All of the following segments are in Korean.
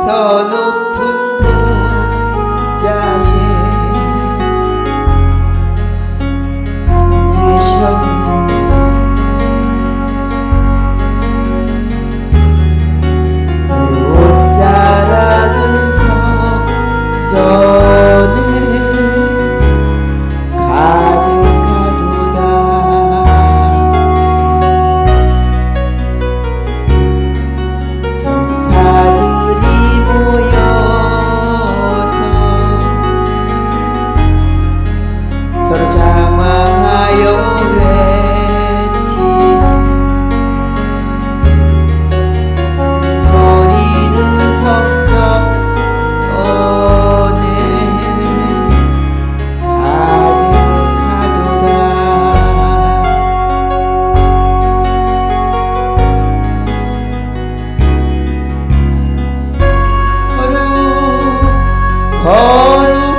저 높은 보좌에 앉으셨는데 그 옷자락은 성전에 가득하도다. 천사들이 모여서 서로 장황하여 외치니 소리는 성전 안에 가득하도다.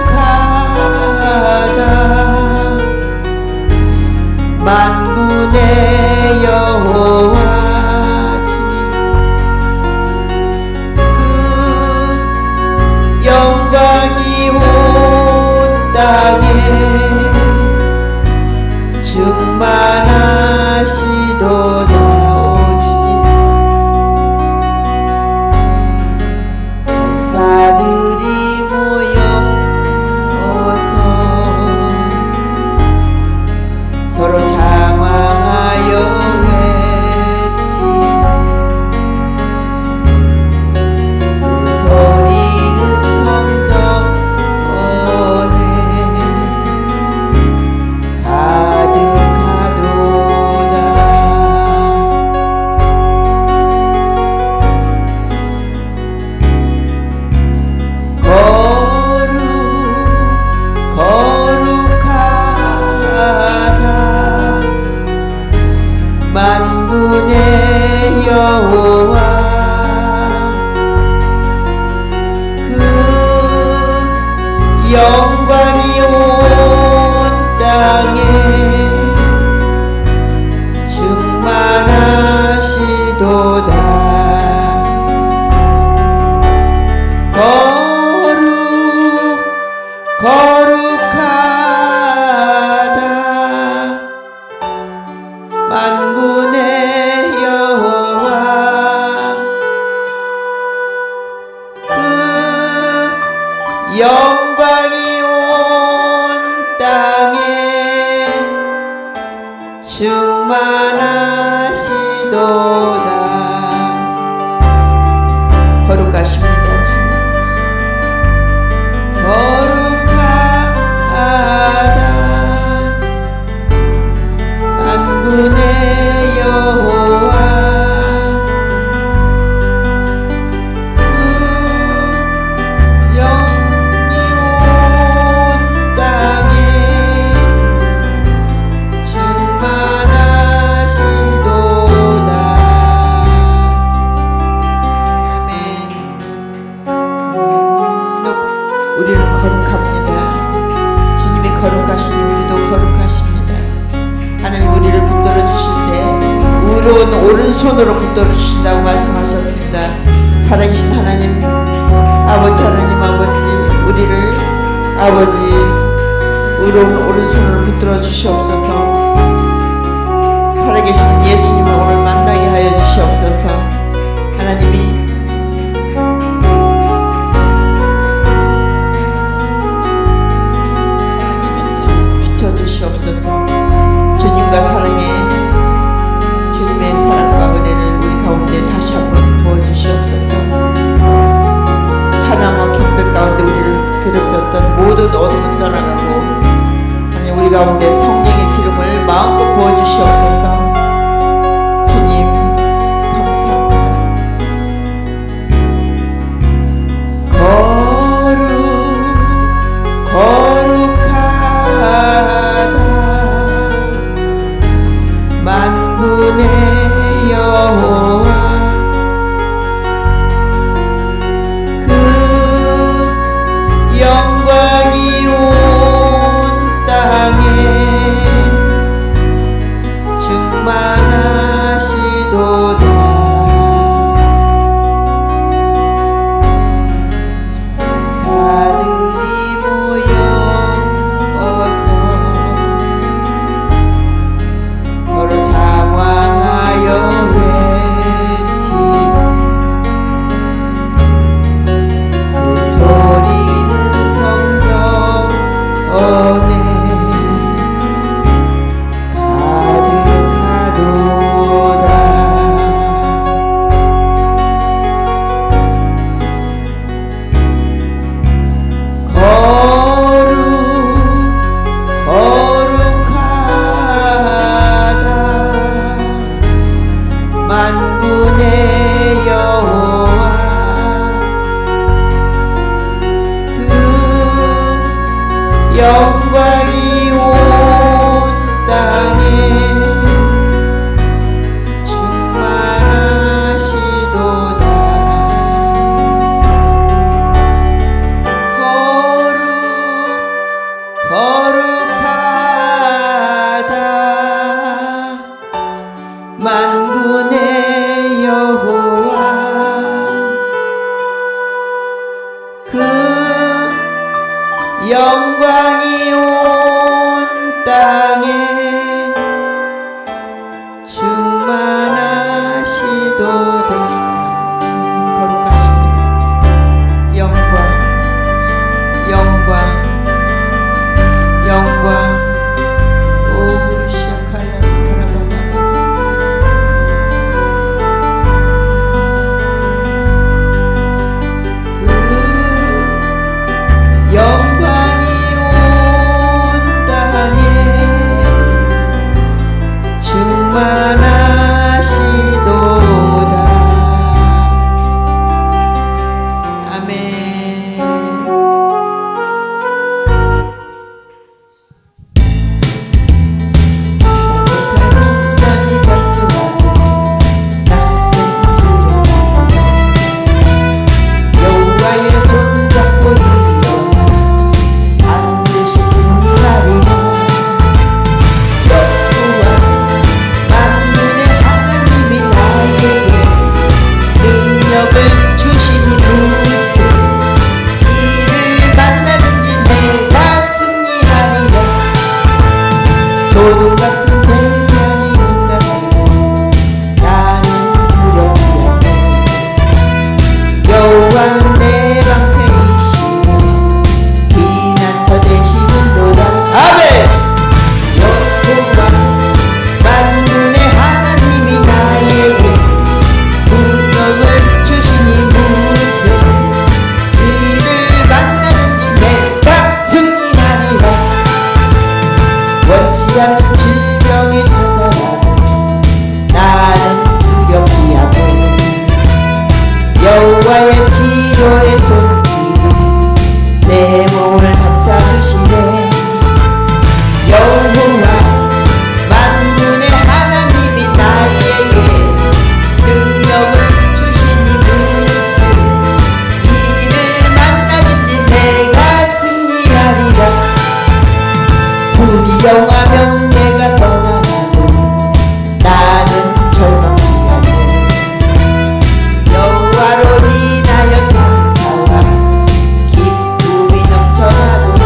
거룩하다 만군의 여호와 주님, 그 영광이 온 땅에 충만하시도다. 오 주님, 천사들이 모여서 서로 장황하여 외치니 그 소리는 성전 안에 가득하도다. 거룩하다 만군의 여호와, 그 영광이 온 땅에 충만하시도다. 거룩하다 만군의 여호와, 그 영광이 온 땅에 충만하시도다. 거룩하십니다 주님. 거룩하다 만군의 여호와, 그 영이 온 땅에 충만하시도다. 아멘. 우리는 거룩합니다. 주님이 거룩하시니 우리도 거룩하십니다. 하나님 우리를 붙들어 주실 때 의로운 오른손으로 붙들어 주신다고 말씀하셨습니다. 살아계신 하나님 아버지, 하나님 아버지, 우리를 아버지 의로운 오른손으로 붙들어 주시옵소서. 살아계신 예수님을 오늘 만나게 하여 주시옵소서. 하나님이 주시옵소서. 주님과 사랑의 주님의 사랑과 은혜를 우리 가운데 다시 한번 부어주시옵소서. 찬양과 경배 가운데 우리를 괴롭혔던 모든 어둠은 떠나가고 하나님 우리 가운데 성령의 기름을 마음껏 부어주시옵소서. 주님 감사합니다. 거룩하다 만군의 여호와, 그 영광이 온 땅에 영광이 온 땅에 충만하시도다. 거룩하다 만군의 여호와. 그 영광이 온 땅에 충만하시도다. 거룩하십니다. 영광, 영광, 영광. 오 샤칼라스카라바바바. 그 영광이 온 땅에 충만하시도다. 아멘. 단이 닥쳐와도 나는 두려워. 여호와의 손잡고 일어나 반드시 승리하리라. 여호와 만군의 하나님이 나에게 능력을 주시니 무슨 일을 만나든지 내가 승리하리라. 소돔 같은 재앙이 온다하여 나는 두렵지 않네. 여호와는 내 방패이시며 피난처 되시는도다. 아멘. 여호와 만군의 하나님이 나에게 능력을 주시니 무슨 일을 만나든지 내가 승리하리라. 원치 않는 질병이 찾아와도 나는 두렵지 않네. 여호와의 치료의 손길이 내 몸을 감싸주시네. 여호와 만군의 하나님이 나에게 능력을 주시니 무슨 일을 만나든지 내가 승리하리라. 부귀영화며 내가 떠나가도 나는 절망치 않네. 여호와로 인하여 상사와 기쁨이 넘쳐나도다.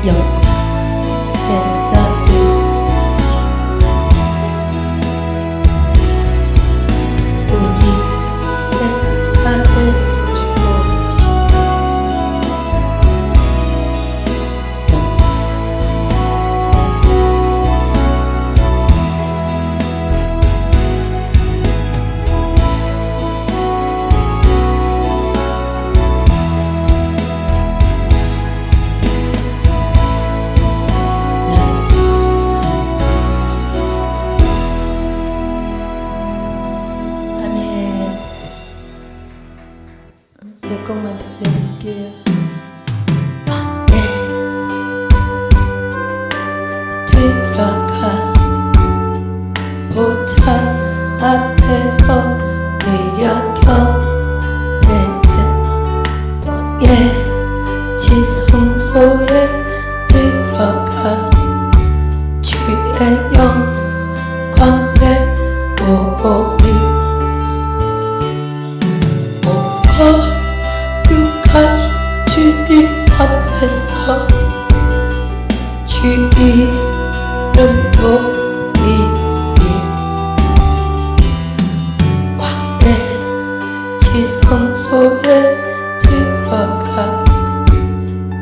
영원세 나를 같이 우리 행복해주고 싶어 영원세 몇 곡만 들려드릴게요. 밤에 들어가 보자 앞에 엎드려 경배는 번개 지성소에 들어가 주의 영광 배우리 거룩하신 주님 앞에서 주 이름 높이리 왕의 지성소에 들어가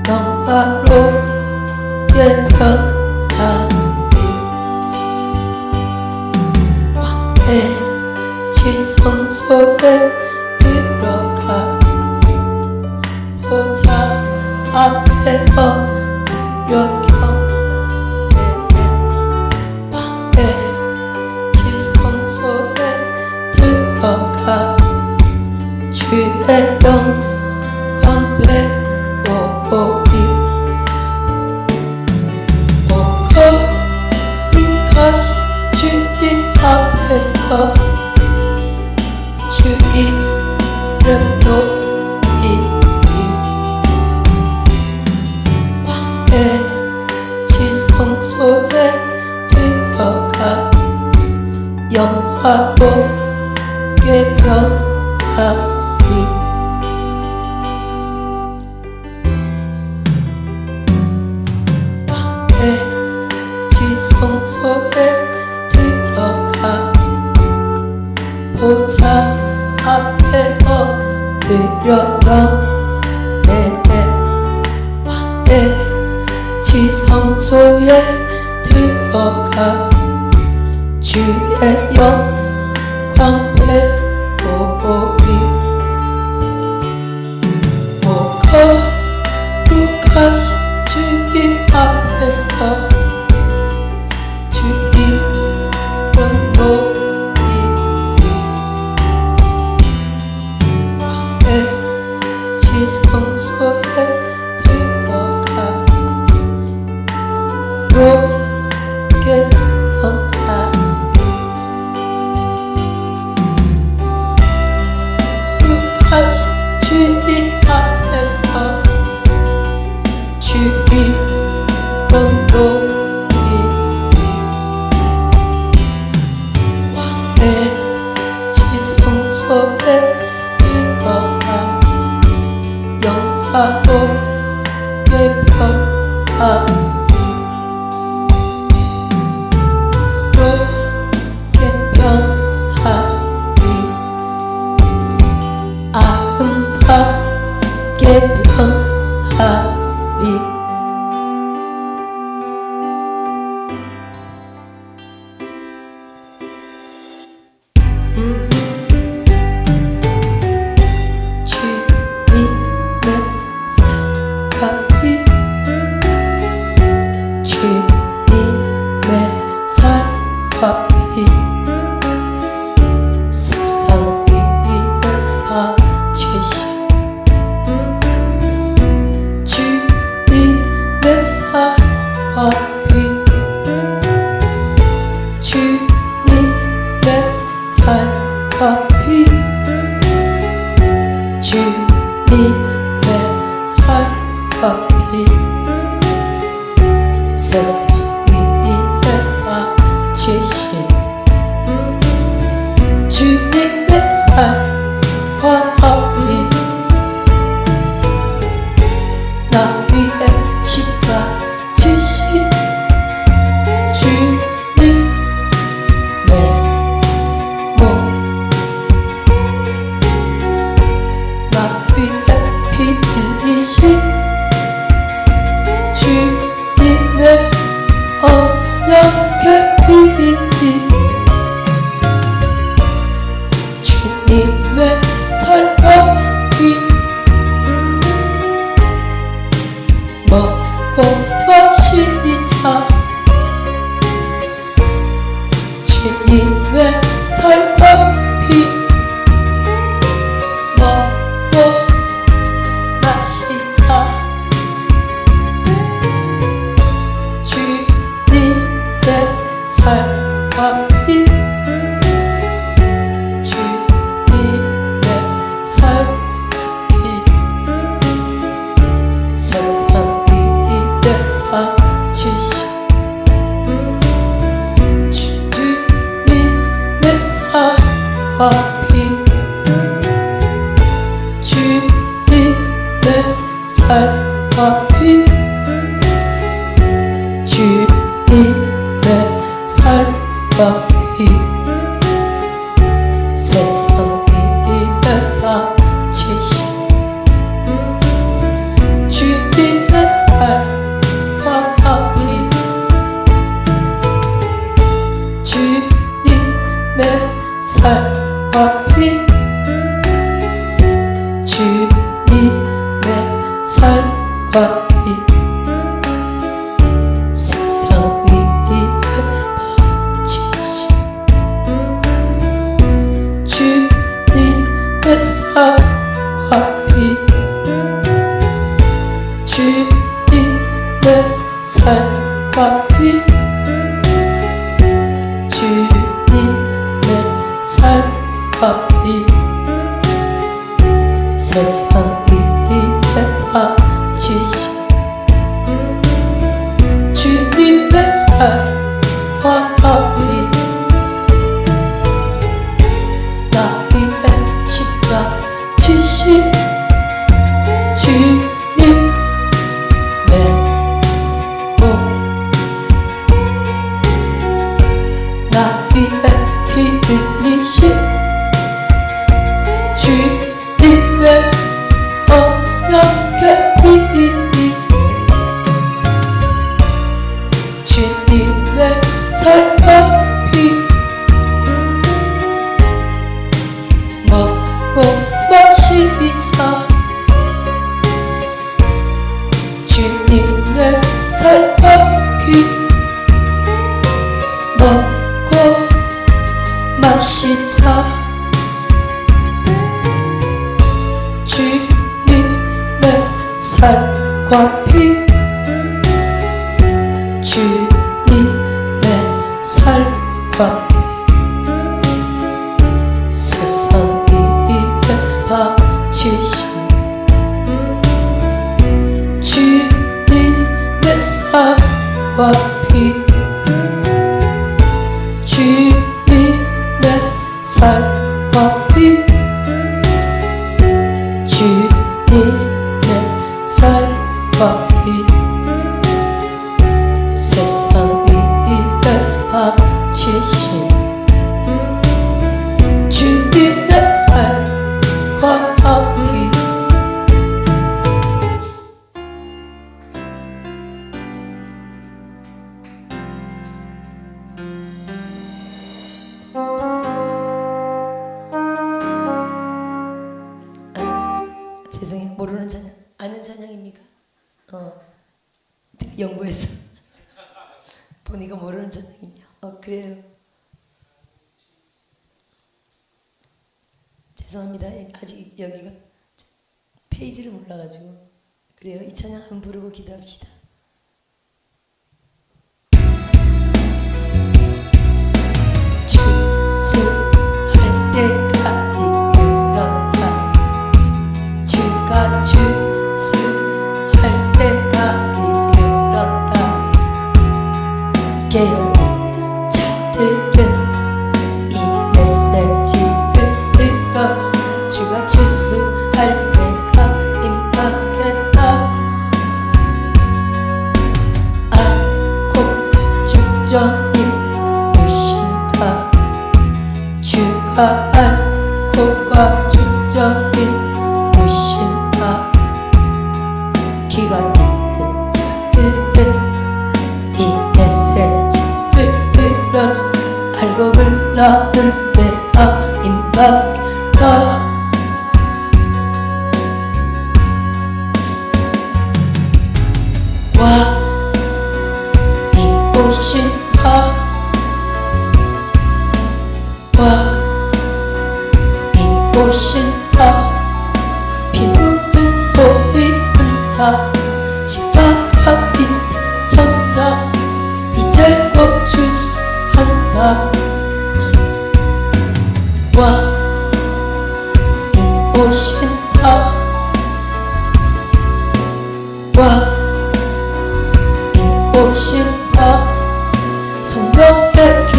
영화롭게 변하리 왕의 지성소에 들어가 보자 앞에 엎드려 경배해 왕의 지성소에 들어가 주의 영광 배우리 거룩하신 주님 앞에서 주 이름 높이리 왕의 지성소에 들어가 영화롭게 변하리 왕의 지성소에 들어가 보자 앞에 엎드려 경배해 왕의 지성소에 들어가 주의 영광 배우리 거룩하신 주님 앞에서 주 이름 높이리 왕의 지성소에 들어가롭게 변하리 거룩하신 주님 앞에서 주 이름 높이리 왕의 지성소에 들어가 영화롭게 변하리 아름답게 변하리 주님의 사랑이 주님의 사랑이 세상 위에 바치신 주님의 사랑이 주님의 사랑이 주님의 사랑이 세상 위에 바치신 주님의 사랑이 나 위에 십자가에 지신 주님의 몸 나 위해 피 흘리신 주님의 언약의 피 주님의 삶과 피 먹고 마시자 주님의 삶과 피 먹고 마시자 주님의 삶과 피 주님의 삶과 피 세상 위에 바치신 주님의 삶과 피 주님의 삶과 피 주님의 삶과 피 세상 위에 바치신 주님의 삶과 피 주님의 삶과 피 주님의 삶과 피 세상 위에 바치신 주님의 삶과 피 주님의 삶과 피 주님의 삶과 피 세상 위에 바치신 주님의 삶과 피 나 위해 십자가 지신 주님의 몸 나 위해 피 흘리신 주님의 언약의 피 주님의 삶과 피 먹고 마시자 주님의 삶과 피 먹고 마시자 주님의 삶과 피 주님의 삶과 피 세상 위에 바치신 주님의 삶과 피 주님의 삶과 피 주님의 삶과 피 세상 위에 바치신 주님의 삶과 피 죄송해요. 모르는 찬양, 아는 찬양입니까? 연구해서 보니까 모르는 찬양이요. 그래요. 죄송합니다. 아직 여기가 페이지를 몰라가지고. 그래요. 이 찬양 한번 부르고 기도합시다. 추수할 때가 이르렀다. 주가 추수할 때가 이르렀다. 깨어있는 자들은 이 메시지를 들어 주가 추수할 때가 임하겠다. 축정이 오신다. 주가 알고가 축정이 오신다. 귀가 있는 자들은 이 메시지를 들어라. 알고 불러는 내가 임박다. 와 오신다. 와 오신다. 피 묻은 옷 입은 자 십자가 밑에 선자 이제 곧 출소한다. 와 오신다. 와 오신다. 성령의 기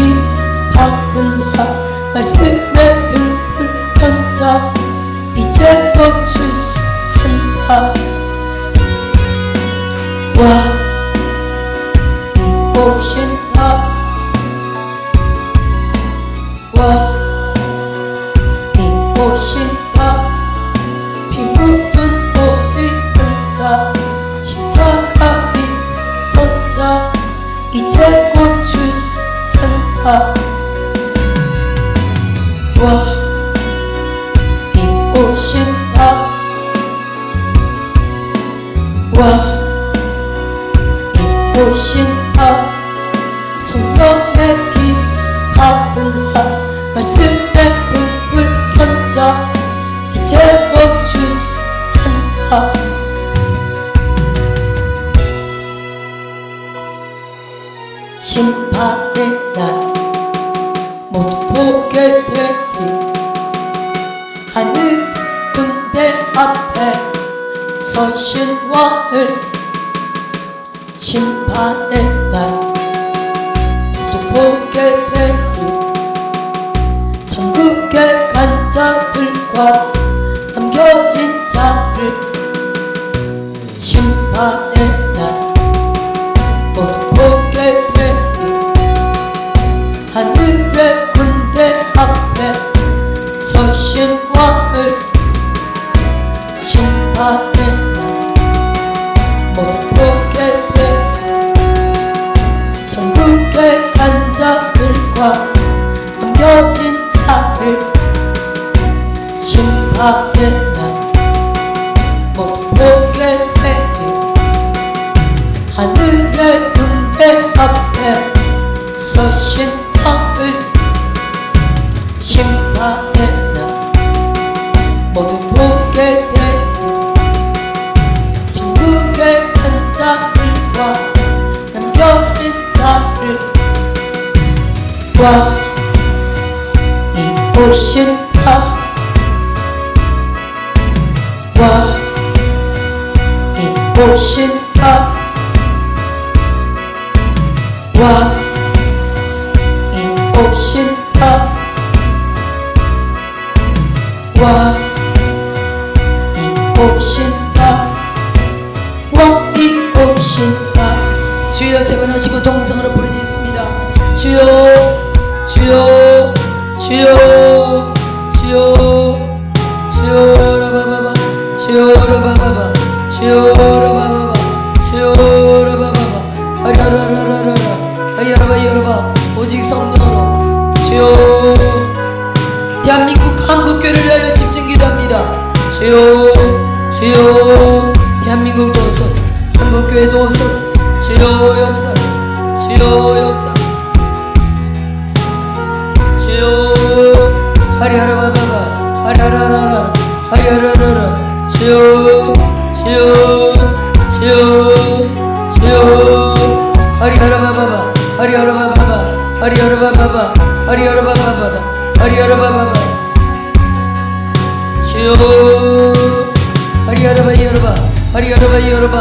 받은 자 말씀의 등불 켠 자 이제 곧 출소한다. 와 오신다. 와 오신다. 피 묻은 옷 입은 자 십자가 밑 선자 이제 곧 출소한다. 와 오신다. 와 오신다. 성령의 기 받은 자 말씀의 등불 켠 자 이제 곧 출소한다. 심판의 날 모두 보게 되리. 하늘 군대 앞에 서신 왕을 심판의 날 모두 보게 되리. 천국에 간 자들과 남겨진 자를 심판의 날 모두 보게 되리. 하늘의 군대 앞에 서신 왕을 심판의 날 모두 보게 되리. 천국에 간 자들과 남겨진 자를 심판의 날 모두 보게 되리. 하늘의 군대 앞에 서신 왕을 심판의 날 모두 보게 되리. 천국에 간 자들과 남겨진 자를 왕이 오신다. 왕이 오신다. 왕이 오신다. 왕이 오신다. 왕이 오신다. 주여 세 번 하시고 동성으로 부르짖습니다. 주여 주여 주여 주여 주여 라바바바 주여 라바바바 주여 라바바바 주여 라바바바 하야라라라라 하야라바 여러바 오직 성령으로 주여. 대한민국 한국교회를 위하여 집중 기도합니다. 주여 주여 대한민국도 오소서. 한국교회도 오소서. 주여 역사하소서. 주여 역사하소서. 주여 하리하라바바바 하리하라라라 하리하라라라 주여 주여 주여 주여 하리하라바바바 하리하라바바바 하리하라바바바 하리하라바바바 하리하라바바바 주여 하리하라바 여러바 하리하라바 여러바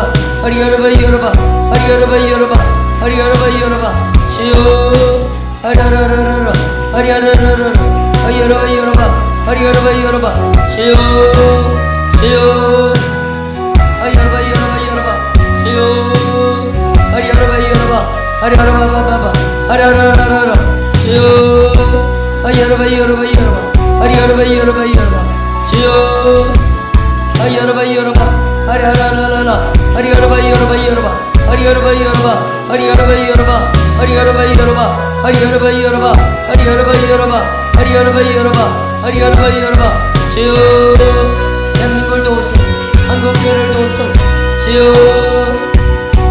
하리하라바 여러바 하리하라바 여러바 하리하라바 여러바 주여 하리하라라라 하리하라라라 하리하라바 여러바 하리하라바 여러바 주여 주여 하리하라바 여러바 여러바 주여 하리하라바 여러바 하리하라바바바 열어봐 열어봐 열어봐 아리 열어봐 열어봐 열어봐 주여 아리 열어봐 열어봐 아리 하라라라라 아리 열어봐 열어봐 열어봐 아리 열어봐 열어봐 아리 열어봐 열어봐 아리 열어봐 열어봐 아리 열어봐 열어봐 아리 열어봐 열어봐 아리 열어봐 열어봐 아리 열어봐 열어봐 주여 대한민국을 도우소서 한국교회를 도우소서 주여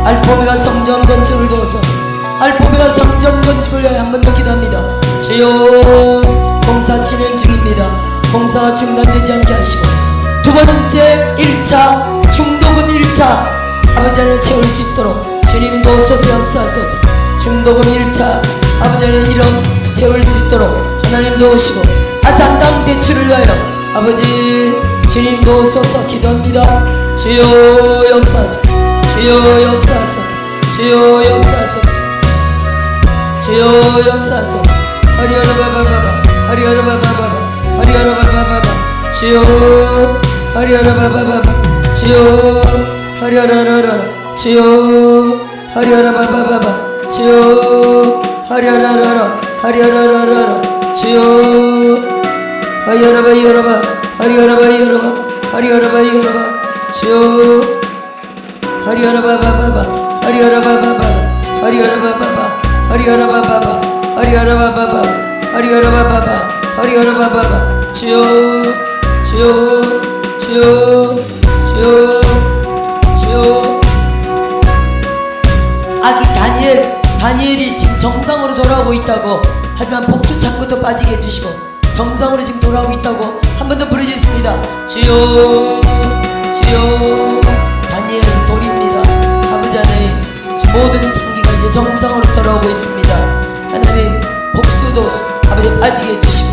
알포메가 성전 건축을 도우소서 알포메가 성전 건축을 위해 한 번 더 기도합니다. 주여 공사 진행 중입니다. 공사가 중단되지 않게 하시고 두 번째 1차 중도금 1차 아버지 안에 채울 수 있도록 주님 도우소서 역사하소서. 중도금 1차 아버지 안에 1억 채울 수 있도록 하나님 도우시고 아산당 대출을 위하여 아버지 주님 도우소서 기도합니다. 주여 역사하소서 주여 역사하소서 주여 역사하소서 주여 역사하소서 하리하라바바바바 하리하라바바바바 하리하라바바바바 주여 하리하라바바바바 주여 하리하라라라 주여 하리하라바바바바 주여 하리하라라라 하리하라라라 주여 하리하라바 열어봐 하리하라바 열어봐 하리하라바 열어봐 주여 하리하라바바바바 하리하라바바바 하리하라바바바 하리하라바바바 하리하라바바바 하리하라바바바 하리하라바바바 주여 주여 주여 주여 주여 아기 다니엘이 지금 정상으로 돌아오고 있다고 하지만 복수 창고도 빠지게 해주시고 정상으로 지금 돌아오고 있다고 한 번 더 부르짖습니다. 주여 주여 다니엘은 돌입니다. 아버지 하나님 모든 장기가 이제 정상으로 돌아오고 있습니다. 하나님 복수도 아버지 빠지게 해주시고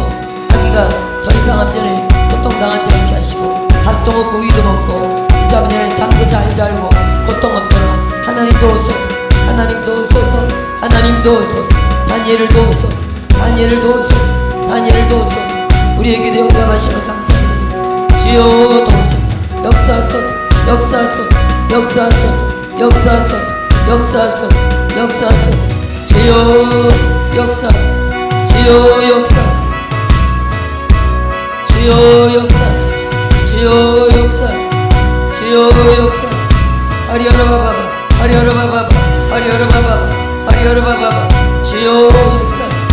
아기가 더 이상 앞전에 고통당하지 않게 하시고 밥도 먹고 위도 먹고 이제 아버지 하나님 잠도 잘 자고 고통 없도록 하나님 도우소서 하나님 도우소서 하나님 도우소서 다니엘을 도우소서 다니엘을 도우소서 다니엘을 도우소서 우리에게 응답하시면 감사드립니다. 주여 도우소서 역사하소서 역사하소서 역사하소서 역사하소서 역사하소서 역사하소서 주여 역사하소서 주여 역사하소서 주여 역사하소서 주여 역사하소서 주여 역사하소서 하리하라바바바 하리하라바바바 하리하라바바바 하리하라바바바 주여 역사하소서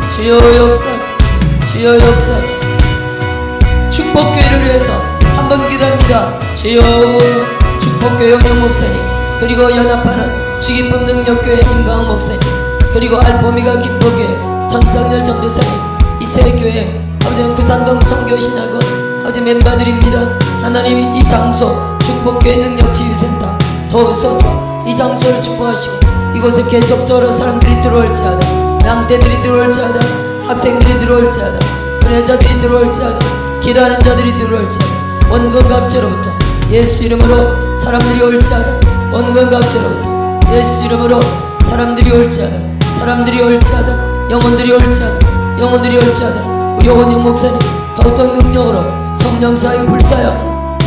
주여 역사하소서 주여 역사하소서 축복교회를 위해서 한번 기도합니다. 주여 축복교회 원영 목사님 그리고 연합하는 주기쁨 능력교회 임강훈 목사님 그리고 알포미가 김포교회 전상열 전도사님 이세교회 아버지는 구산동 성교신학원 아버지 멤버들입니다. 하나님이 이 장소 축복교회 능력치유센터 도우소서 이 장소를 축복하시고 이곳에 계속적으로 사람들이 들어올지어다 양떼들이 들어올지어다 학생들이 들어올지어다 은혜자들이 들어올지어다 기도하는 자들이 들어올지어다 원근 각지로부터 예수 이름으로 사람들이 올지어다 원근 각지로부터 예수 이름으로 사람들이 올지어다 사람들이 올지어다 영혼들이 올지어다 영혼들이 올지어다 우리 원영 목사님 더욱더 능력으로 성령 사역 불사역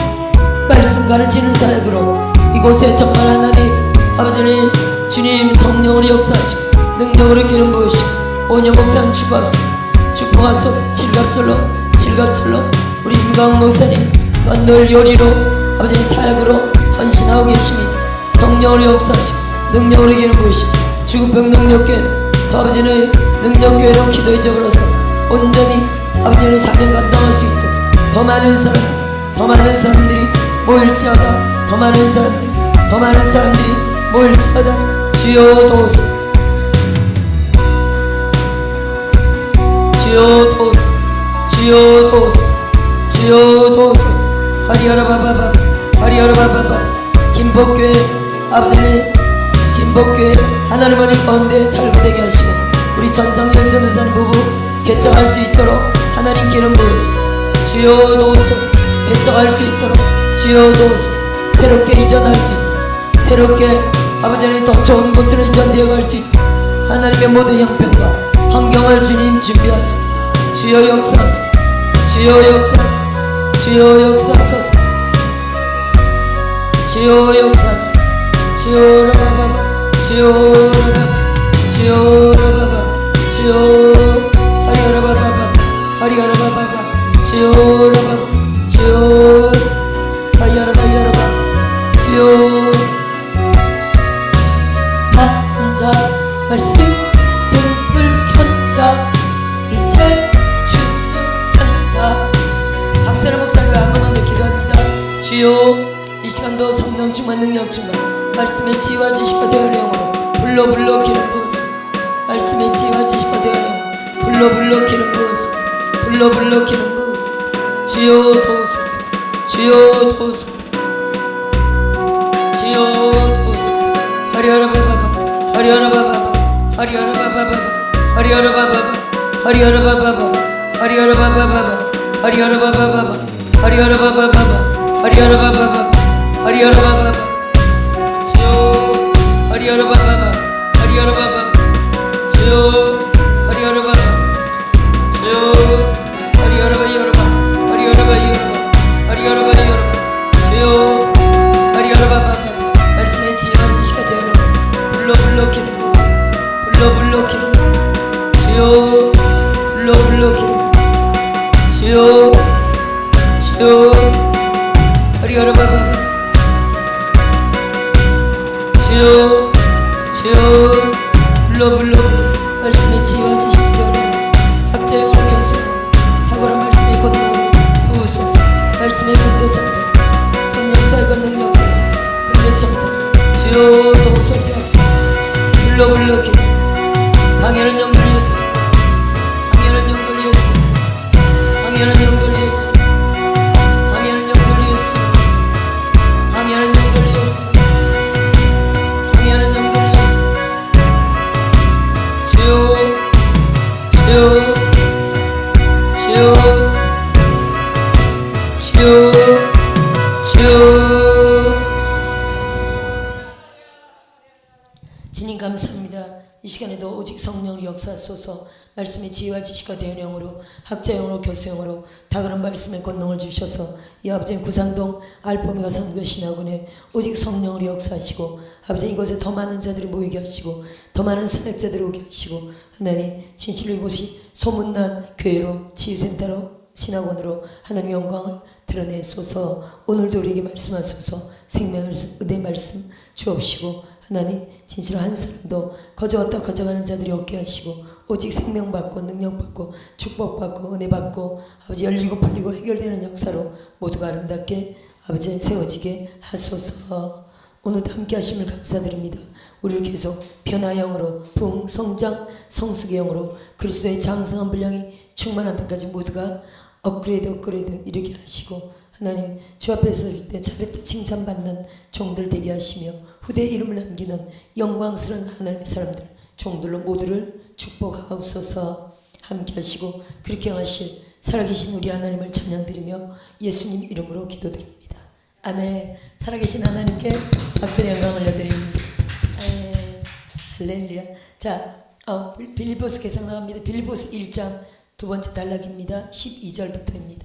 말씀 가르치는 사역으로 이곳에 정말 하나님 아버지는 주님 성령으로 역사하시고 능력으로 기름 부으시고 원영 목사님 축복하소서 축복하소서 질갑절로 우리 임강훈 목사님 늘 요리로 아버지의 사역으로 헌신하고 계십니다. 성령으로 역사하시고 능력으로 기름 부으시고 주급병 능력교회도 더 아버지는 능력교회로 기도에 접어서 온전히 아버지의 사명 감당할 수 있도록 더 많은 사람들이 모일지어다 더 많은 사람들이 모일지어다 주여 도우소서 주여 도우소서 주여 도우소서 주여 도우소서 하리하라바바바 하리하라바바바 김포교회 아버지는 김포교회 하나님 안의 가운데 잘못되게 하시고 우리 전상열 전도사님 부부 개척할 수 있도록 하나님 기름 부으소서 주여 도우소서 개척할 수 있도록 주여 도우소서 새롭게 이전할 수 있도록 새롭게 아버지는 더 좋은 곳으로 이전되어 갈 수 있도록 하나님의 모든 형편과 환경을 주님 준비하소서 주여 역사하소서 주여 역사하소서 주여 역사하소서 주여 역사하소서 주여 라바바바 주여 라바바 주여 라바바 주여 하리라바바바 말씀 등불 켰자 이제 추수한다. 박사람 목사님과 한 번만 더 기도합니다. 주여 이 시간도 성령 충만 능력 충만 말씀의 지혜와 지식과 되어는 영으로 불러 기름 부으소서. 말씀의 지혜와 지식과 되어는 영으로 불러 기름 부으소서. 불러 기름 부으소서. 주여 도우소서. 주여 도우소서. 주여 도우소서. 하리하라 바바바 하리하라 바바바 하리하라 바바바 하리하라 바바바 하리하라 바바바 하리하라 바바바 하리하라 바바바 하리하라 바바바 하리하라 바바바 하리하라 바바바 주여 하리하라 바바바 하리하라 바바바 주여 하리하라 바바바 주여 하리하라 바이여라바 하리하라 바이여라바 하리하라 바이여라바 주여 하리하라 바바바 말씀의 지혜와 지식과 되어는 불러 기름 부으소서. 불러 기름 부으소서. 주여 불러 기름 부으소서. 주여 하리하라 바바바 주여 불러 말씀의 지혜와 지식과 되어는 학자 영어로 교수 탁월한 말씀의 권능으로 부으소서. 말씀의 근대 정성 성령사의 권능 역사 근대 정성 주여 도우소서. 불러 기름 부으소서. 방해하는 영들 예수 방해하는 영들 예수 방해하는 영들 예수 방해하는 영들 예수 방해하는 영들 예수 방해하는 영들 예수 주여 주님 감사합니다. 이 시간에도 오직 성령의 역사하소서. 말씀의 지혜와 지식과 대언 영으로 학자 영으로 교수 영으로 다그런 말씀의 권능을 주셔서 이 아버지의 구산동 알포미가 선교 신학원에 오직 성령으로 역사하시고 아버지 이곳에 더 많은 자들이 모이게 하시고 더 많은 사역자들이 오게 하시고 하나님 진실로 이곳이 소문난 교회로 치유센터로 신학원으로 하나님 영광을 드러내소서. 오늘도 우리에게 말씀하소서. 생명을 은혜 말씀 주옵시고 하나님 진실로 한 사람도 거저었다 거저가는 자들이 없게 하시고 오직 생명받고 능력받고 축복받고 은혜받고 아버지 열리고 풀리고 해결되는 역사로 모두가 아름답게 아버지 세워지게 하소서. 오늘도 함께 하심을 감사드립니다. 우리를 계속 변화의 영으로 부흥 성장 성숙의 영으로 그리스도의 장성한 분량이 충만한 데까지 모두가 업그레이드 이르게 하시고 하나님 주 앞에 설 때 잘했다 칭찬받는 종들 되게 하시며 후대에 이름을 남기는 영광스러운 하나님의 사람들 종들로 모두를 축복하옵소서. 함께 하시고 그렇게 하실 살아계신 우리 하나님을 찬양드리며 예수님 이름으로 기도드립니다. 아멘. 살아계신 하나님께 박수의 영광을 올려드립니다. 할렐루야. 자, 빌립보서 계속 나갑니다. 빌립보서 1장 두 번째 단락입니다. 12절부터입니다.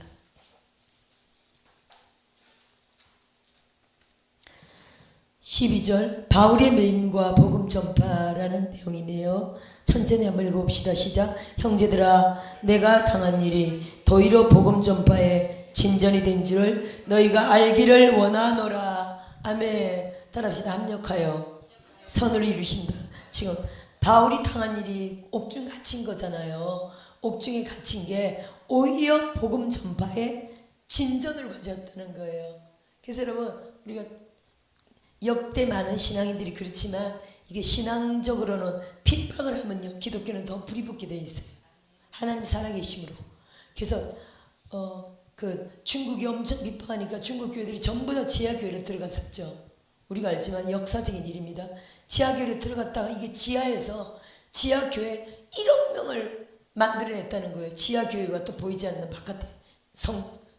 12절 바울의 매임과 복음 전파라는 내용이네요. 천천히 한번 읽어봅시다. 시작. 형제들아 내가 당한 일이 도리어 복음 전파에 진전이 된 줄을 너희가 알기를 원하노라. 아멘. 따라합시다. 합력하여 선을 이루신다. 지금 바울이 당한 일이 옥중 갇힌 거잖아요. 옥중에 갇힌 게 오히려 복음 전파에 진전을 가졌다는 거예요. 그래서 여러분 우리가 역대 많은 신앙인들이 그렇지만 이게 신앙적으로는 핍박을 하면요 기독교는 더 불이 붙게 돼 있어요. 하나님 살아계심으로. 그래서 그 중국이 엄청 핍박하니까 중국 교회들이 전부 다 지하교회로 들어갔었죠. 우리가 알지만 역사적인 일입니다. 지하교회로 들어갔다가 이게 지하에서 지하교회 1억 명을 만들어냈다는 거예요. 지하교회가 또 보이지 않는 바깥에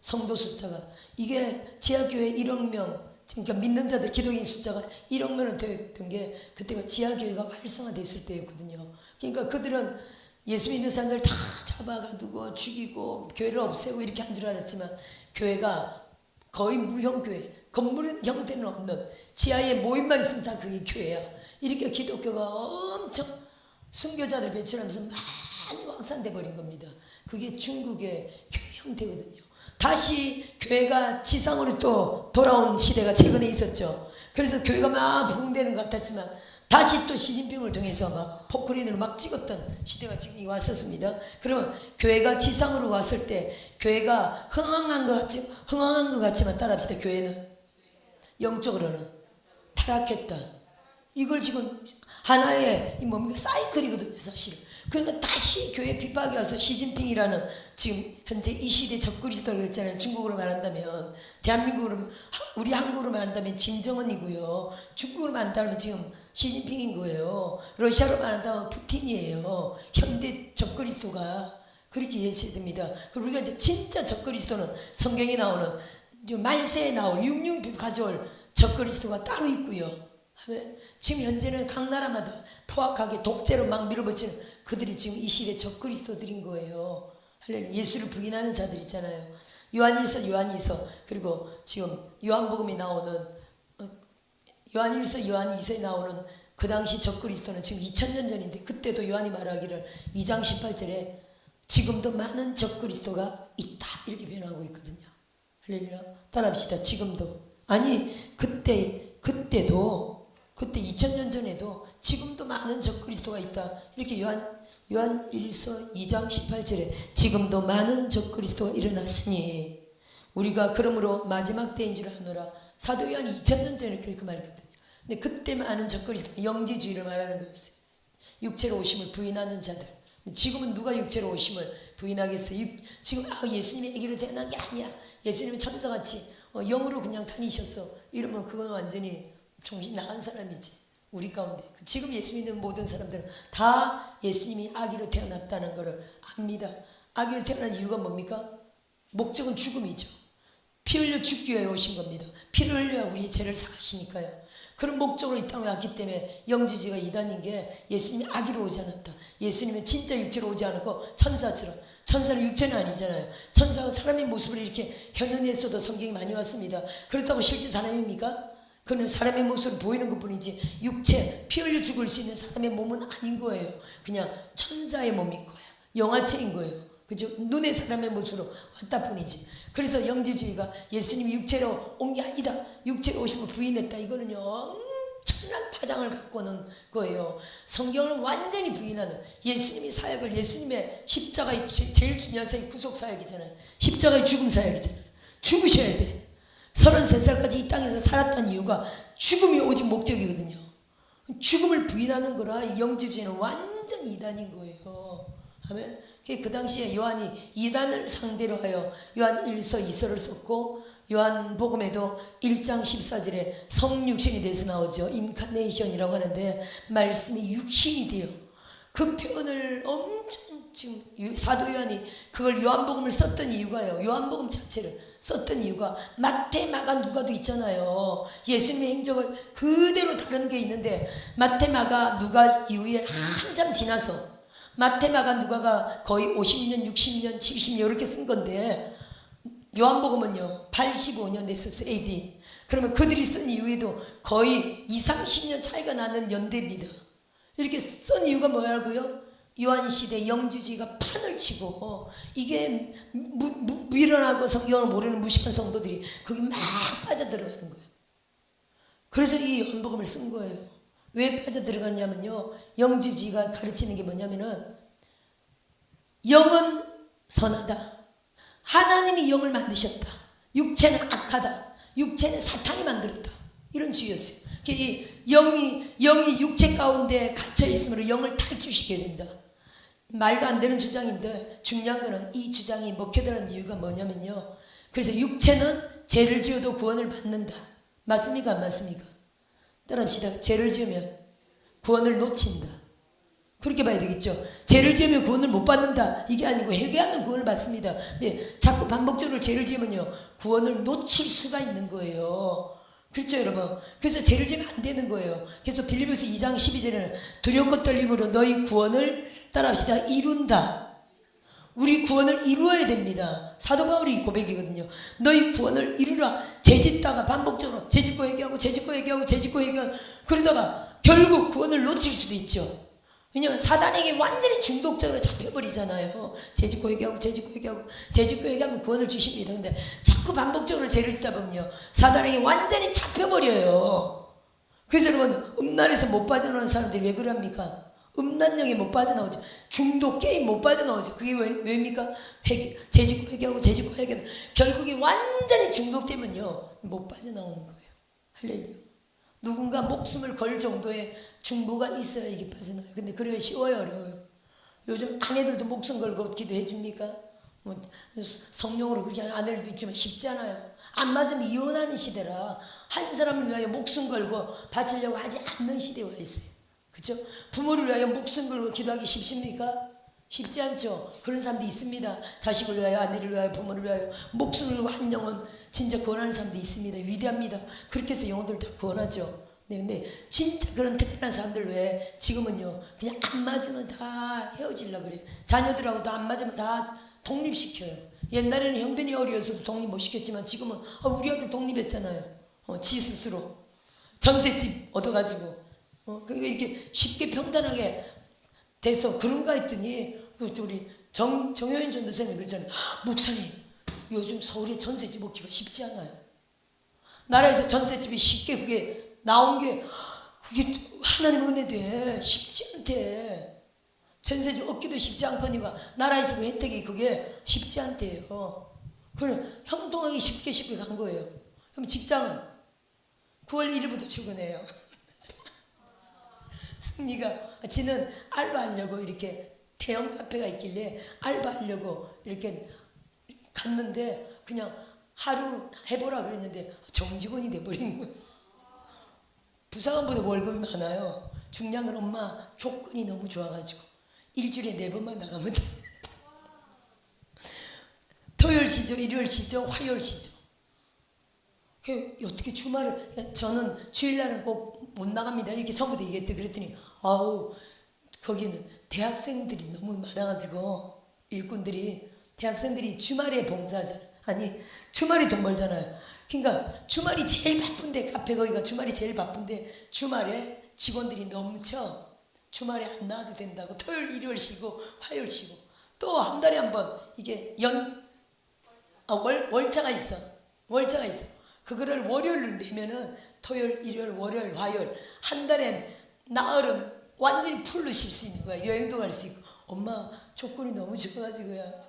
성도 숫자가 이게 지하교회 1억 명 그러니까 믿는 자들 기독인 숫자가 1억 명은 되었던 게 그때가 지하교회가 활성화됐을 때였거든요. 그러니까 그들은 예수 믿는 사람들 다 잡아가두고 죽이고 교회를 없애고 이렇게 한 줄 알았지만 교회가 거의 무형교회 건물은 형태는 없는 지하에 모임만 있으면 다 그게 교회야. 이렇게 기독교가 엄청 순교자들 배출하면서 많이 확산돼 버린 겁니다. 그게 중국의 교회 형태거든요. 다시 교회가 지상으로 또 돌아온 시대가 최근에 있었죠. 그래서 교회가 막 부흥되는 것 같았지만 다시 또 시진핑을 통해서 막 포크레인으로 막 찍었던 시대가 지금 왔었습니다. 그러면 교회가 지상으로 왔을 때 교회가 흥황한 것 같지만 따라합시다. 교회는 영적으로는 타락했다. 이걸 지금 하나의 이 뭡니까 사이클이거든요, 사실. 그러니까 다시 교회 핍박이 와서 시진핑이라는 지금 현재 이 시대 적그리스도라고 했잖아요. 중국으로 말한다면 대한민국으로 우리 한국으로 말한다면 김정은이고요. 중국으로 말한다면 지금 시진핑인 거예요. 러시아로 말한다면 푸틴이에요. 현대 적그리스도가 그렇게 이해해야 됩니다. 그리고 우리가 이제 진짜 적그리스도는 성경에 나오는 말세에 나올 육육 가져올 적그리스도가 따로 있고요. 지금 현재는 각 나라마다 포악하게 독재로 막 밀어붙이는 그들이 지금 이 시대 적그리스도들인 거예요. 할렐루야. 예수를 부인하는 자들 있잖아요. 요한일서 요한이서 그리고 지금 요한복음에 나오는 요한일서 요한이서에 나오는 그 당시 적그리스도는 지금 2000년 전인데 그때도 요한이 말하기를 2장 18절에 지금도 많은 적그리스도가 있다 이렇게 변하고 있거든요. 할렐루야. 따라합시다. 지금도 아니 그때도 그때 2000년 전에도 지금도 많은 적그리스도가 있다. 이렇게 요한일서 2장 18절에 지금도 많은 적그리스도가 일어났으니 우리가 그러므로 마지막 때인 줄 아노라. 사도 요한이 2000년 전에 그렇게 말했거든요. 근데 그때 많은 적그리스도 영지주의를 말하는 거였어요. 육체로 오심을 부인하는 자들. 지금은 누가 육체로 오심을 부인하겠어요? 지금 예수님이 아기로 태어난 게 아니야. 예수님은 천사같이 영으로 그냥 다니셨어. 이러면 그건 완전히 정신 나간 사람이지. 우리 가운데 지금 예수 믿는 모든 사람들은 다 예수님이 아기로 태어났다는 것을 압니다. 아기로 태어난 이유가 뭡니까? 목적은 죽음이죠. 피 흘려 죽기 위해 오신 겁니다. 피를 흘려야 우리의 죄를 사하시니까요. 그런 목적으로 이 땅에 왔기 때문에 영지주의가 이단인 게 예수님이 아기로 오지 않았다. 예수님은 진짜 육체로 오지 않았고 천사처럼. 천사는 육체는 아니잖아요. 천사가 사람의 모습을 이렇게 현현했어도 성경이 많이 왔습니다. 그렇다고 실제 사람입니까? 그는 사람의 모습을 보이는 것뿐이지 육체, 피 흘려 죽을 수 있는 사람의 몸은 아닌 거예요. 그냥 천사의 몸인 거예요. 영화체인 거예요. 그죠? 눈의 사람의 모습으로 왔다 뿐이지. 그래서 영지주의가 예수님이 육체로 온 게 아니다. 육체로 오심을 부인했다. 이거는요 엄청난 파장을 갖고 오는 거예요. 성경을 완전히 부인하는 예수님의 사역을 예수님의 십자가의 제일 중요한 사역이 구속사역이잖아요. 십자가의 죽음 사역이잖아요. 죽으셔야 돼. 33살까지 이 땅에서 살았다는 이유가 죽음이 오직 목적이거든요. 죽음을 부인하는 거라 영지주의는 완전 이단인 거예요. 아멘. 그 당시에 요한이 이단을 상대로 하여 요한 1서 2서를 썼고 요한복음에도 1장 14절에 성육신이 돼서 나오죠. 인카네이션이라고 하는데 말씀이 육신이 돼요. 그 표현을 엄청 지금 사도 요한이 그걸 요한복음을 썼던 이유가요. 요한복음 자체를 썼던 이유가 마태, 마가, 누가도 있잖아요. 예수님의 행적을 그대로 다른 게 있는데 마태, 마가, 누가 이후에 한참 지나서 마태, 마가, 누가가 거의 50년, 60년, 70년 이렇게 쓴 건데 요한복음은요 85년 됐었어요. AD. 그러면 그들이 쓴 이후에도 거의 20-30년 차이가 나는 연대입니다. 이렇게 쓴 이유가 뭐라고요? 요한시대 영지주의가 판을 치고 이게 미련하고 성경을 모르는 무식한 성도들이 거기 막 빠져들어가는 거예요. 그래서 이 요한복음을 쓴 거예요. 왜 빠져들어가냐면요 영지주의가 가르치는 게 뭐냐면은 영은 선하다. 하나님이 영을 만드셨다. 육체는 악하다. 육체는 사탄이 만들었다. 이런 주의였어요. 이 영이 육체 가운데 갇혀 있으므로 영을 탈출시켜야 된다. 말도 안 되는 주장인데 중요한 거는 이 주장이 먹혀드는 이유가 뭐냐면요. 그래서 육체는 죄를 지어도 구원을 받는다. 맞습니까? 안 맞습니까? 따라합시다. 죄를 지으면 구원을 놓친다. 그렇게 봐야 되겠죠. 죄를 지으면 구원을 못 받는다. 이게 아니고 회개하면 구원을 받습니다. 근데 자꾸 반복적으로 죄를 지으면요 구원을 놓칠 수가 있는 거예요. 그렇죠 여러분. 그래서 죄를 지으면 안 되는 거예요. 그래서 빌립보서 2장 12절에는 두렵고 떨림으로 너희 구원을 따라합시다. 이룬다. 우리 구원을 이루어야 됩니다. 사도 바울이 고백이거든요. 너희 구원을 이루라. 죄짓다가 반복적으로 죄짓고 회개하고 죄짓고 회개하고 죄짓고 회개하고 그러다가 결국 구원을 놓칠 수도 있죠. 왜냐면 사단에게 완전히 중독적으로 잡혀버리잖아요. 죄짓고 회개하고 죄짓고 회개하고 죄짓고 회개하면 구원을 주십니다. 근데 자꾸 반복적으로 죄를 짓다 보면요 사단에게 완전히 잡혀버려요. 그래서 여러분 음란에서 못 빠져나오는 사람들이 왜 그럽니까? 음란령에 못 빠져나오죠. 중독 게임 못 빠져나오죠. 그게 왜입니까? 재짓고 회개하고 재짓고 회개하고 결국에 완전히 중독되면요 못 빠져나오는 거예요. 할렐루야. 누군가 목숨을 걸 정도의 중보가 있어야 이게 빠져나와요. 근데 그러기 쉬워요, 어려워요? 요즘 아내들도 목숨 걸고 기도해 줍니까? 뭐 성령으로 그렇게 하는 아내들도 있지만 쉽지 않아요. 안 맞으면 이혼하는 시대라 한 사람을 위하여 목숨 걸고 바치려고 하지 않는 시대에 와 있어요. 그렇죠? 부모를 위하여 목숨 걸고 기도하기 쉽습니까? 쉽지 않죠. 그런 사람도 있습니다. 자식을 위하여, 아내를 위하여, 부모를 위하여 목숨을 걸고 한 영혼 진짜 구원하는 사람도 있습니다. 위대합니다. 그렇게 해서 영혼들 다 구원하죠. 네, 근데 진짜 그런 특별한 사람들 왜 지금은요 그냥 안 맞으면 다 헤어지려고 그래요. 자녀들하고도 안 맞으면 다 독립시켜요. 옛날에는 형편이 어려워서 독립 못 시켰지만 지금은 우리 아들 독립했잖아요. 지 스스로 전셋집 얻어가지고 그러니까 이렇게 쉽게 평단하게 돼서 그런가 했더니 우리 정효인 전도사님이 그러잖아요. 목사님 요즘 서울에 전셋집 얻기가 쉽지 않아요. 나라에서 전셋집이 쉽게 그게 나온 게 그게 하나님 은혜돼. 쉽지 않대. 전셋집 얻기도 쉽지 않거니와 나라에서 그 혜택이 그게 쉽지 않대요. 그럼 형통하기 쉽게 간 거예요. 그럼 직장은 9월 1일부터 출근해요. 승리가 지는 알바하려고 이렇게 대형 카페가 있길래 알바하려고 이렇게 갔는데 그냥 하루 해보라 그랬는데 정직원이 돼버린 거예요. 부사관보다 월급이 많아요. 중요한 건 엄마 조건이 너무 좋아가지고 일주일에 4번만 나가면 돼. 토요일 쉬죠, 일요일 쉬죠, 화요일 쉬죠. 어떻게 주말을 저는 주일날은 꼭 못 나갑니다 이렇게 처음부터 얘기했대. 그랬더니 아우 거기는 대학생들이 너무 많아가지고 일꾼들이 대학생들이 주말에 봉사하잖아요. 아니 주말이 돈 벌잖아요. 그러니까 주말이 제일 바쁜데 카페 거기가 주말이 제일 바쁜데 주말에 직원들이 넘쳐. 주말에 안 나와도 된다고 토요일 일요일 쉬고 화요일 쉬고 또 한 달에 한 번 이게 월차가 있어. 월차가 있어. 그거를 월요일을 내면은 토요일, 일요일, 월요일, 화요일 한 달엔 나흘은 완전히 풀로 쉴 수 있는 거야. 여행도 갈 수 있고. 엄마 조건이 너무 좋아가지고요.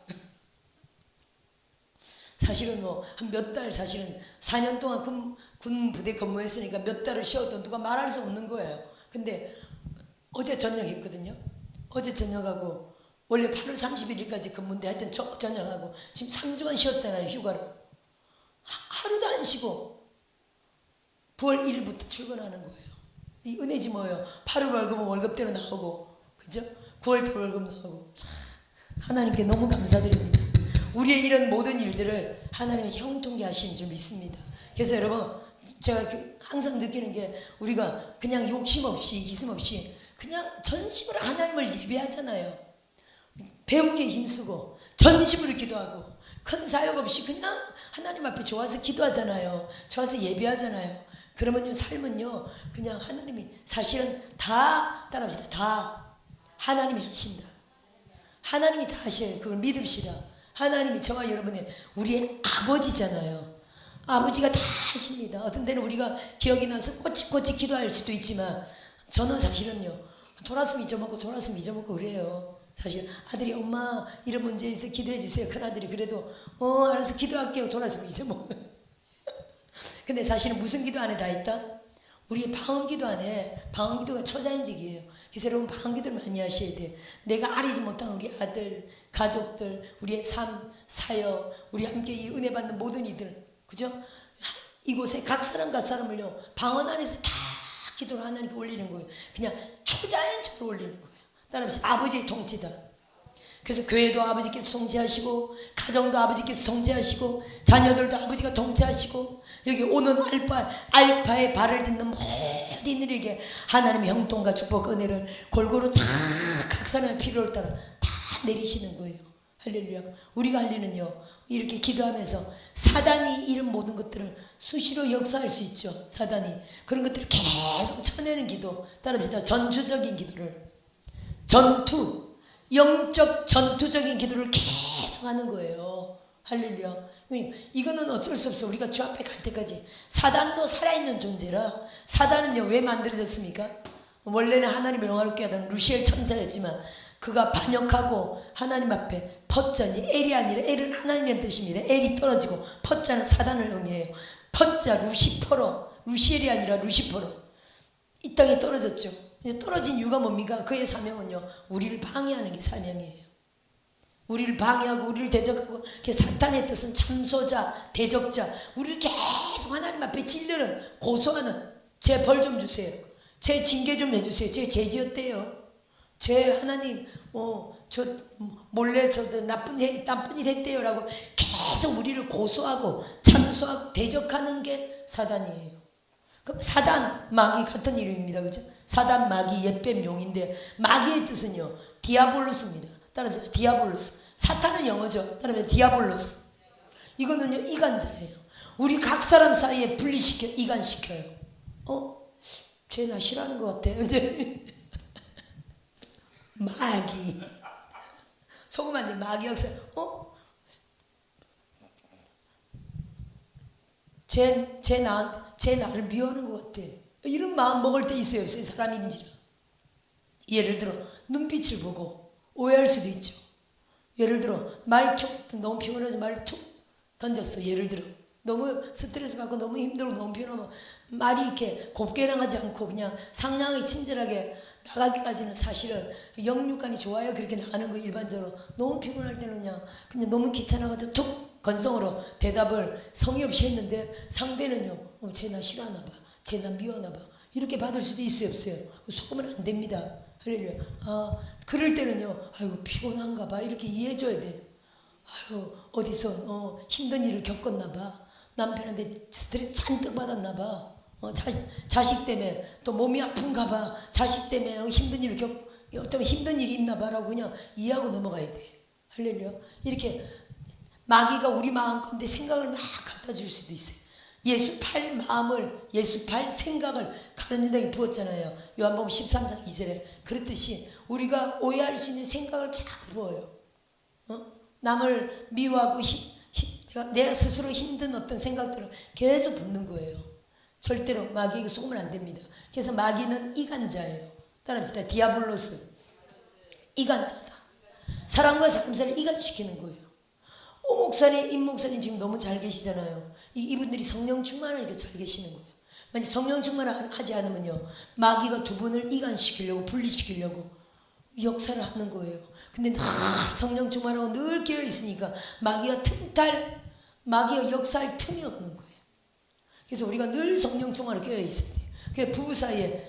사실은 뭐 한 몇 달 사실은 4년 동안 군 부대 근무했으니까 몇 달을 쉬어도 누가 말할 수 없는 거예요. 근데 어제 저녁 했거든요. 어제 저녁하고 원래 8월 31일까지 근무인데 하여튼 저녁하고 지금 3주간 쉬었잖아요. 휴가로. 하루도 안 쉬고 9월 1일부터 출근하는 거예요. 이 은혜지 뭐예요. 8월 월급은 월급대로 나오고 그죠? 9월달 월급 나오고 하나님께 너무 감사드립니다. 우리의 이런 모든 일들을 하나님이 형통케 하시는 줄 믿습니다. 그래서 여러분 제가 항상 느끼는 게 우리가 그냥 욕심 없이 이기심 없이 그냥 전심으로 하나님을 예배하잖아요. 배우기에 힘쓰고 전심으로 기도하고 큰 사역 없이 그냥 하나님 앞에 좋아서 기도하잖아요. 좋아서 예배하잖아요. 그러면요 삶은요 그냥 하나님이 사실은 다 따라합시다. 다 하나님이 하신다. 하나님이 다 하셔요. 그걸 믿읍시다. 하나님이 저와 여러분의 우리의 아버지잖아요. 아버지가 다 하십니다. 어떤 때는 우리가 기억이 나서 꼬치꼬치 기도할 수도 있지만 저는 사실은요 돌았으면 잊어먹고 돌았으면 잊어먹고 그래요. 사실 아들이 엄마 이런 문제 있어 기도해 주세요. 큰아들이 그래도 알아서 기도할게요. 돌았으면 잊어먹어요. 근데 사실은 무슨 기도 안에 다 있다? 우리의 방언기도 안에 방언기도가 초자연직이에요. 그래서 여러분 방언기도를 많이 하셔야 돼요. 내가 알지 못한 우리 아들, 가족들, 우리의 삶, 사역, 우리 함께 이 은혜 받는 모든 이들 그죠? 이곳에 각 사람을요 방언 안에서 다 기도를 하나님께 올리는 거예요. 그냥 초자연적으로 올리는 거예요. 따라합시다. 아버지의 통치다. 그래서 교회도 아버지께서 통치하시고 가정도 아버지께서 통치하시고 자녀들도 아버지가 통치하시고 여기 오는 알파의 발을 딛는 모든 이들에게 하나님의 형통과 축복 은혜를 골고루 다 각 사람의 필요를 따라 다 내리시는 거예요. 할렐루야. 우리가 할 일은요 이렇게 기도하면서 사단이 이런 모든 것들을 수시로 역사할 수 있죠. 사단이 그런 것들을 계속 쳐내는 기도 따라합시다. 전투적인 기도를 영적 전투적인 기도를 계속 하는 거예요. 할렐루야. 이거는 어쩔 수 없어. 우리가 주 앞에 갈 때까지. 사단도 살아있는 존재라. 사단은요 왜 만들어졌습니까? 원래는 하나님을 영화롭게 하던 루시엘 천사였지만 그가 반역하고 하나님 앞에 퍼자니 엘이 아니라 엘은 하나님이라는 뜻입니다. 엘이 떨어지고 퍼자는 사단을 의미해요. 퍼자 루시퍼로, 루시엘이 아니라 루시퍼로 이 땅에 떨어졌죠. 떨어진 이유가 뭡니까? 그의 사명은요 우리를 방해하는 게 사명이에요. 우리를 방해하고 우리를 대적하고, 사탄의 뜻은 참소자, 대적자, 우리를 계속 하나님 앞에 찔르는, 고소하는, 제 벌 좀 주세요, 제 징계 좀 해주세요, 제 죄지었대요, 제 하나님 저 몰래 저 나쁜 일이 됐대요 라고 계속 우리를 고소하고 참소하고 대적하는 게 사단이에요. 그럼 사단, 마귀 같은 이름입니다. 그죠? 사단, 마귀, 옛뱀, 용인데 마귀의 뜻은요 디아볼로스입니다. 따라합시다. 디아볼로스. 사탄은 영어죠. 따라합시다. 디아볼로스. 이거는요 이간자예요. 우리 각 사람 사이에 분리시켜 이간시켜요. 쟤 나 싫어하는 것 같아. 근데 마귀. 소금 안 돼. 마귀 역사. 쟤 나를 미워하는 것 같아. 이런 마음 먹을 때 있어요, 없어요? 사람인지라. 예를 들어 눈빛을 보고 오해할 수도 있죠. 예를 들어 말투 너무 피곤해서 말을 툭 던졌어. 예를 들어 너무 스트레스 받고 너무 힘들고 너무 피곤하면 말이 이렇게 곱게 나가지 않고 그냥 상냥하게 친절하게 나가기까지는 사실은 영육간이 좋아야 그렇게 나가는 거. 일반적으로 너무 피곤할 때는 그냥 너무 귀찮아가지고 툭 건성으로 대답을 성의 없이 했는데 상대는요 쟤 나 싫어하나 봐, 쟤 나 미워하나 봐, 이렇게 받을 수도 있어요, 없어요? 속으면 안 됩니다. 할렐루야. 그럴 때는요 아이고 피곤한가 봐 이렇게 이해해줘야 돼. 아유 어디서 힘든 일을 겪었나 봐, 남편한테 스트레스 잔뜩 받았나 봐, 자식 때문에 또 몸이 아픈가 봐, 자식 때문에 힘든 일을 좀 힘든 일이 있나 봐라고 그냥 이해하고 넘어가야 돼. 할렐루야. 이렇게 마귀가 우리 마음 가운데 생각을 막 갖다 줄 수도 있어요. 예수 팔 마음을, 예수 팔 생각을 가룟 유다에게 부었잖아요. 요한복음 13장 2절에. 그렇듯이 우리가 오해할 수 있는 생각을 자꾸 부어요. 남을 미워하고 내가 스스로 힘든 어떤 생각들을 계속 붓는 거예요. 절대로 마귀에게 속으면 안 됩니다. 그래서 마귀는 이간자예요. 따라합시다. 디아볼로스. 이간자다. 사람과 사람 사이를 이간시키는 거예요. 오 목사님, 임 목사님 지금 너무 잘 계시잖아요. 이분들이 성령 충만하니까 잘 계시는 거예요. 만약 성령 충만을 하지 않으면요 마귀가 두 분을 이간시키려고, 분리시키려고 역사를 하는 거예요. 근데 늘 성령 충만하고 늘 깨어 있으니까 마귀가 역사할 틈이 없는 거예요. 그래서 우리가 늘 성령 충만으로 깨어 있어야 돼요. 그래서 부부 사이에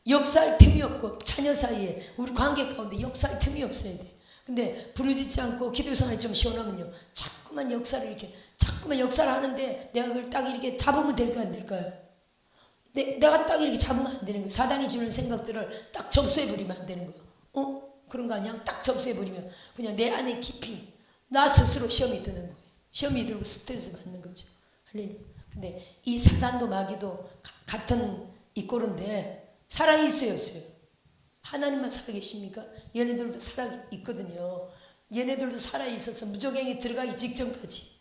역사할 틈이 없고, 자녀 사이에 우리 관계 가운데 역사할 틈이 없어야 돼요. 근데 부르짖지 않고 기도 생활이 좀 시원하면요 자꾸만 역사를 하는데 내가 그걸 딱 이렇게 잡으면 될까요, 안 될까요? 내가 딱 이렇게 잡으면 안 되는 거예요. 사단이 주는 생각들을 딱 접수해버리면 안 되는 거예요. 그런 거 아니야? 딱 접수해버리면 그냥 내 안에 깊이 나 스스로 시험이 드는 거예요. 시험이 들고 스트레스 받는 거죠. 할렐루야. 근데 이 사단도 마귀도 같은 이 꼴인데 살아있어요, 없어요? 하나님만 살아계십니까? 얘네들도 살아있거든요. 얘네들도 살아있어서 무저갱이 들어가기 직전까지,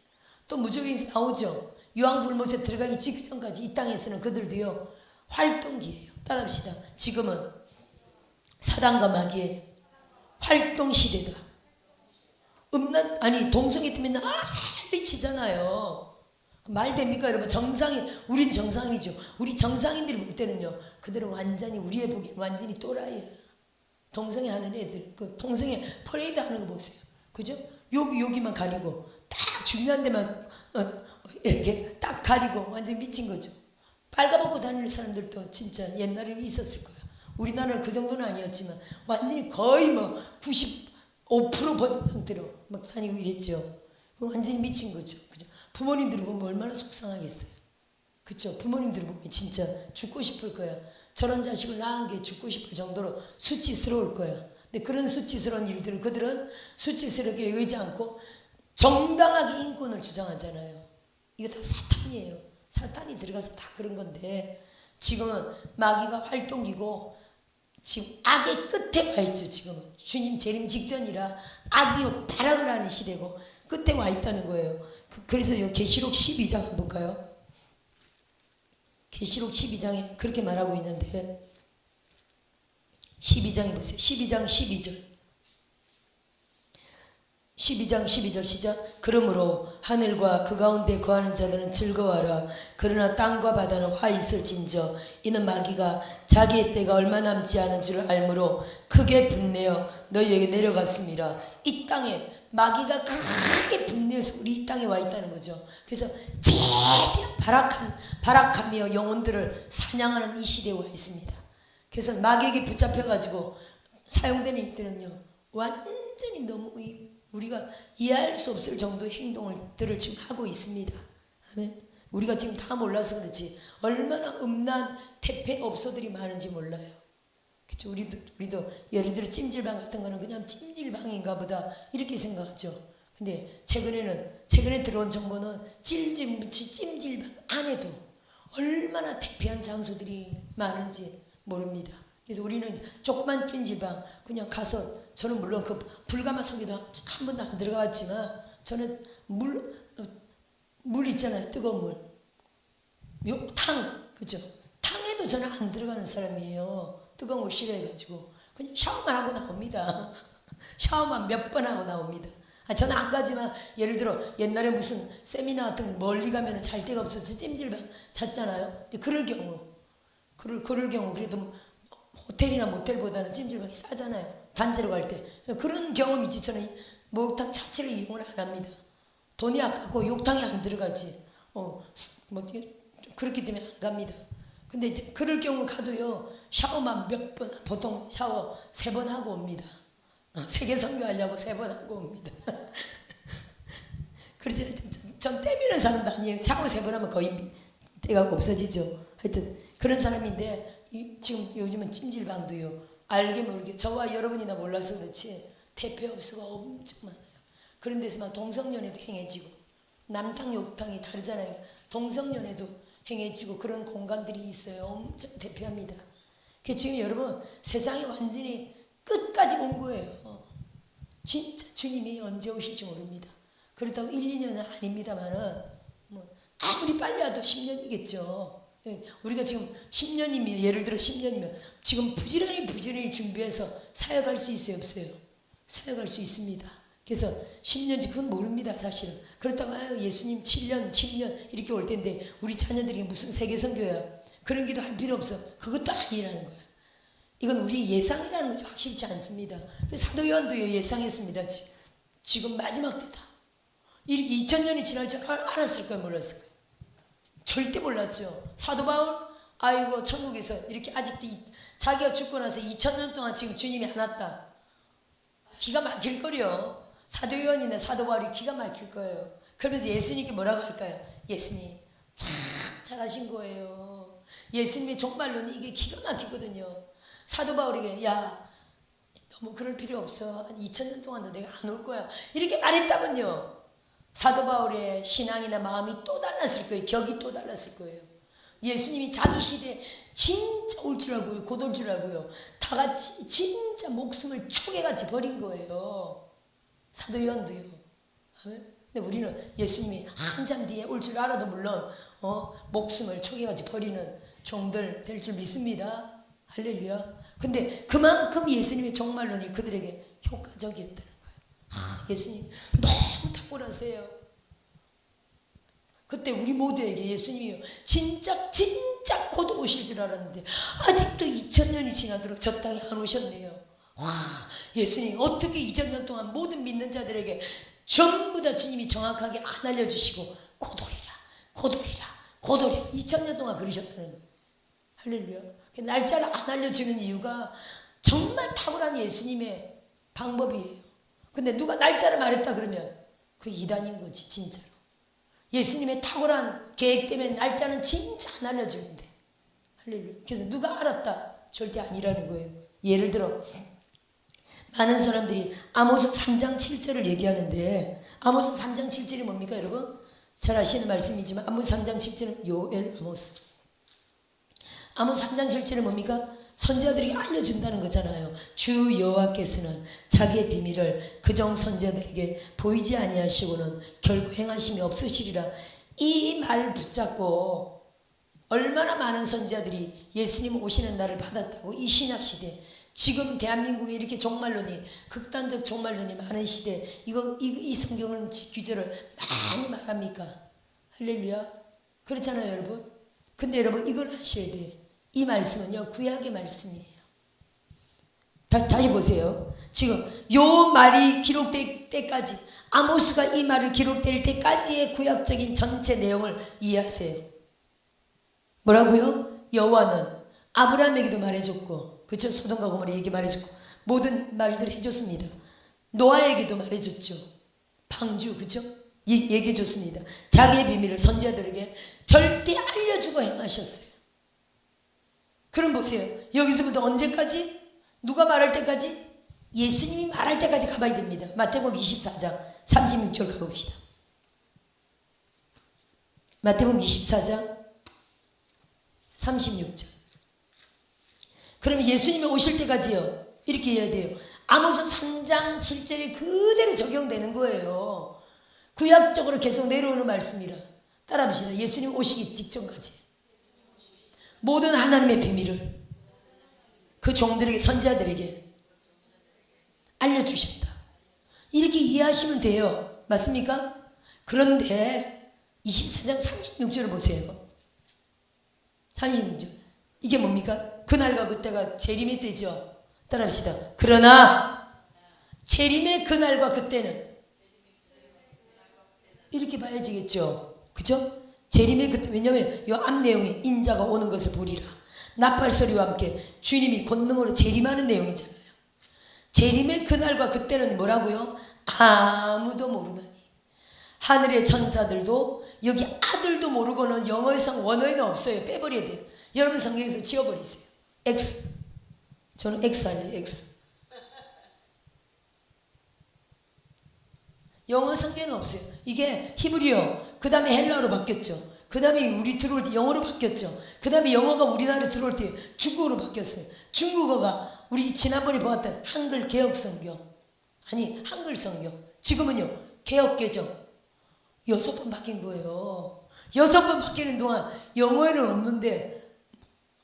또 무저갱이 나오죠. 유황불못에 들어가기 직전까지 이 땅에서는 그들도요 활동기예요. 따라합시다. 지금은 사단과 마귀의 활동시대다. 동성애 때문에 난리 치잖아요. 말 됩니까 여러분? 우린 정상인이죠. 우리 정상인들이 볼 때는요 그들은 완전히, 우리의 보기엔 완전히 또라이예요. 동성애 하는 애들, 그 동성애 퍼레이드 하는 거 보세요. 그죠? 여기만 가리고 딱 중요한 데만 이렇게 딱 가리고 완전히 미친 거죠. 빨가벗고 다니는 사람들도 진짜 옛날에는 있었을 거예요. 우리나라는 그 정도는 아니었지만 완전히 거의 95% 버전 상태로 막 다니고 이랬죠. 완전히 미친 거죠. 그죠? 부모님들이 보면 얼마나 속상하겠어요. 그렇죠? 부모님들이 보면 진짜 죽고 싶을 거야. 저런 자식을 낳은 게 죽고 싶을 정도로 수치스러울 거야. 근데 그런 수치스러운 일들을 그들은 수치스럽게 여기지 않고 정당하게 인권을 주장하잖아요. 이거 다 사탄이에요. 사탄이 들어가서 다 그런 건데, 지금은 마귀가 활동이고 지금 악의 끝에 와 있죠. 지금은 주님 재림 직전이라 악이 발악을 하는 시대고, 끝에 와 있다는 거예요. 그래서 요 계시록 12장 한번 볼까요? 계시록 12장에 그렇게 말하고 있는데 12장에 보세요. 12장 12절 12장 12절 시작. 그러므로 하늘과 그 가운데 거하는 자들은 즐거워하라. 그러나 땅과 바다는 화 있을진저 이는 마귀가 자기의 때가 얼마 남지 않은 줄 알므로 크게 분내어 너희에게 내려갔습니다. 이 땅에 마귀가 크게 분내어서 우리 이 땅에 와 있다는 거죠. 그래서 최대한 발악하며 영혼들을 사냥하는 이 시대에 와 있습니다. 그래서 마귀에게 붙잡혀가지고 사용되는 일들은요 완전히 너무 우리가 이해할 수 없을 정도의 행동들을 지금 하고 있습니다. 아멘. 우리가 지금 다 몰라서 그렇지 얼마나 음란 태폐 업소들이 많은지 몰라요. 그렇죠? 우리도 예를 들어 찜질방 같은 거는 그냥 찜질방인가 보다 이렇게 생각하죠. 근데 최근에 들어온 정보는 찜질방 안에도 얼마나 태폐한 장소들이 많은지 모릅니다. 그래서 우리는 조그만 찜질방 그냥 가서 저는 물론 그 불가마 속에도 한 번도 안 들어갔지만 저는 물 있잖아요. 뜨거운 물. 탕 그죠? 탕에도 저는 안 들어가는 사람이에요. 뜨거운 걸 싫어해가지고 그냥 샤워만 하고 나옵니다. 샤워만 몇 번 하고 나옵니다. 저는 안 가지만 예를 들어 옛날에 무슨 세미나 같은 거 멀리 가면 잘 데가 없어서 찜질방 잤잖아요. 근데 그럴 경우 그래도 호텔이나 모텔보다는 찜질방이 싸잖아요. 단체로 갈 때. 그런 경험이 있지. 저는 목욕탕 자체를 이용을 안 합니다. 돈이 아깝고 욕탕에 안 들어가지. 그렇기 때문에 안 갑니다. 근데 그럴 경우 가도요. 샤워만 몇 번, 보통 샤워 3번 하고 옵니다. 세계 선교하려고 3번 하고 옵니다. 그래서 전 때미는 사람도 아니에요. 샤워 3번 하면 거의 때가 없어지죠. 하여튼 그런 사람인데 지금 요즘은 찜질방도요. 알게 모르게 저와 여러분이나 몰라서 그렇지 태폐 업소가 엄청 많아요. 그런 데서만 동성연애도 행해지고 남탕 욕탕이 다르잖아요. 동성연애도 행해지고 그런 공간들이 있어요. 엄청 태폐합니다. 지금 여러분 세상이 완전히 끝까지 온 거예요. 진짜 주님이 언제 오실지 모릅니다. 그렇다고 1, 2년은 아닙니다만은 아무리 빨리 와도 10년이겠죠. 우리가 지금 10년이면 예를 들어 10년이면 지금 부지런히 준비해서 사역할 수 있어요 없어요? 사역할 수 있습니다. 그래서 10년지 그건 모릅니다 사실은. 그렇다고 예수님 7년 10년 이렇게 올 텐데 우리 자녀들이 무슨 세계선교야 그런 기도 할 필요 없어. 그것도 아니라는 거야. 이건 우리 예상이라는 거죠. 확실치 않습니다. 사도 요한도 예상했습니다. 지금 마지막 때다. 이렇게 2000년이 지날 줄 알았을까요 몰랐을까요? 절대 몰랐죠. 사도 바울 아이고 천국에서 이렇게 아직도 자기가 죽고 나서 2000년 동안 지금 주님이 안 왔다. 기가 막힐 거요. 사도 요한이나 사도 바울이 기가 막힐 거예요. 그러면서 예수님께 뭐라고 할까요? 예수님 참 잘하신 거예요. 예수님의 종말론이 이게 기가 막히거든요. 사도 바울에게 야 너무 그럴 필요 없어. 한 2000년 동안도 내가 안 올 거야. 이렇게 말했다면요. 사도 바울의 신앙이나 마음이 또 달랐을 거예요. 격이 또 달랐을 거예요. 예수님이 자기 시대에 진짜 올 줄 알고요. 곧 올 줄 알고요. 다 같이 진짜 목숨을 초계같이 버린 거예요. 사도 요한도요. 근데 우리는 예수님이 한참 뒤에 올 줄 알아도 물론 목숨을 초계같이 버리는 종들 될 줄 믿습니다. 할렐루야. 근데 그만큼 예수님의 종말론이 그들에게 효과적이었다는 거예요. 예수님 너무 탁월하세요. 그때 우리 모두에게 예수님이요 진짜 곧 오실 줄 알았는데 아직도 2000년이 지나도록 저 땅에 안 오셨네요. 와 예수님 어떻게 2000년 동안 모든 믿는 자들에게 전부 다 주님이 정확하게 안 알려주시고 곧 오리라 2000년 동안 그러셨다는 거예요. 할렐루야. 날짜를 안 알려주는 이유가 정말 탁월한 예수님의 방법이에요. 근데 누가 날짜를 말했다 그러면 그 이단인 거지 진짜로. 예수님의 탁월한 계획 때문에 날짜는 진짜 안 알려주는데 할렐루야. 그래서 누가 알았다 절대 아니라는 거예요. 예를 들어 많은 사람들이 아모스 3장 7절을 얘기하는데 아모스 3장 7절이 뭡니까 여러분? 잘 아시는 말씀이지만 아모스 3장 7절은 요엘 아모스 3장 7절은 뭡니까? 선지자들에게 알려준다는 거잖아요. 주 여호와께서는 자기의 비밀을 그종 선지자들에게 보이지 아니하시고는 결코 행하심이 없으시리라. 이 말 붙잡고 얼마나 많은 선지자들이 예수님 오시는 날을 받았다고. 이 신약시대 지금 대한민국에 이렇게 종말론이 극단적 종말론이 많은 시대 이 성경을 규절을 많이 말합니까? 할렐루야. 그렇잖아요 여러분. 근데 여러분 이걸 아셔야 돼요. 이 말씀은요 구약의 말씀이에요. 다시 보세요. 지금 요 말이 기록될 때까지, 아모스가 이 말을 기록될 때까지의 구약적인 전체 내용을 이해하세요. 뭐라고요? 여호와는 아브라함에게도 말해줬고, 그렇죠? 소돔과 고모라 얘기 말해줬고 모든 말들 해줬습니다. 노아에게도 말해줬죠. 방주, 그렇죠? 얘기해줬습니다. 자기의 비밀을 선지자들에게 절대 알려주고 행하셨어요. 그럼 보세요. 여기서부터 언제까지? 누가 말할 때까지? 예수님이 말할 때까지 가봐야 됩니다. 마태복음 24장 36절 가봅시다. 마태복음 24장 36절. 그러면 예수님이 오실 때까지요 이렇게 해야 돼요. 아모스 3장 7절에 그대로 적용되는 거예요. 구약적으로 계속 내려오는 말씀이라. 따라합시다. 예수님 오시기 직전까지 모든 하나님의 비밀을 그 종들에게, 선지자들에게 알려주셨다. 이렇게 이해하시면 돼요. 맞습니까? 그런데 24장 36절을 보세요. 36절. 이게 뭡니까? 그날과 그때가 재림의 때죠. 따라합시다. 그러나 재림의 그날과 그때는 이렇게 봐야지겠죠. 그죠? 재림의 그때, 왜냐하면 이 앞 내용이 인자가 오는 것을 보리라. 나팔소리와 함께 주님이 권능으로 재림하는 내용이잖아요. 재림의 그날과 그때는 뭐라고요? 아무도 모르나니. 하늘의 천사들도, 여기 아들도 모르고는 영어에서 원어에는 없어요. 빼버려야 돼요. 여러분 성경에서 지워버리세요. X. 저는 X 할래요. X. 영어 성경은 없어요. 이게 히브리어, 그 다음에 헬라어로 바뀌었죠. 그 다음에 우리 들어올 때 영어로 바뀌었죠. 그 다음에 영어가 우리나라에 들어올 때 중국어로 바뀌었어요. 중국어가 우리 지난번에 보았던 한글 개혁 성경, 아니 한글 성경, 지금은요 개혁 개정 6번 바뀐 거예요. 6번 바뀌는 동안 영어에는 없는데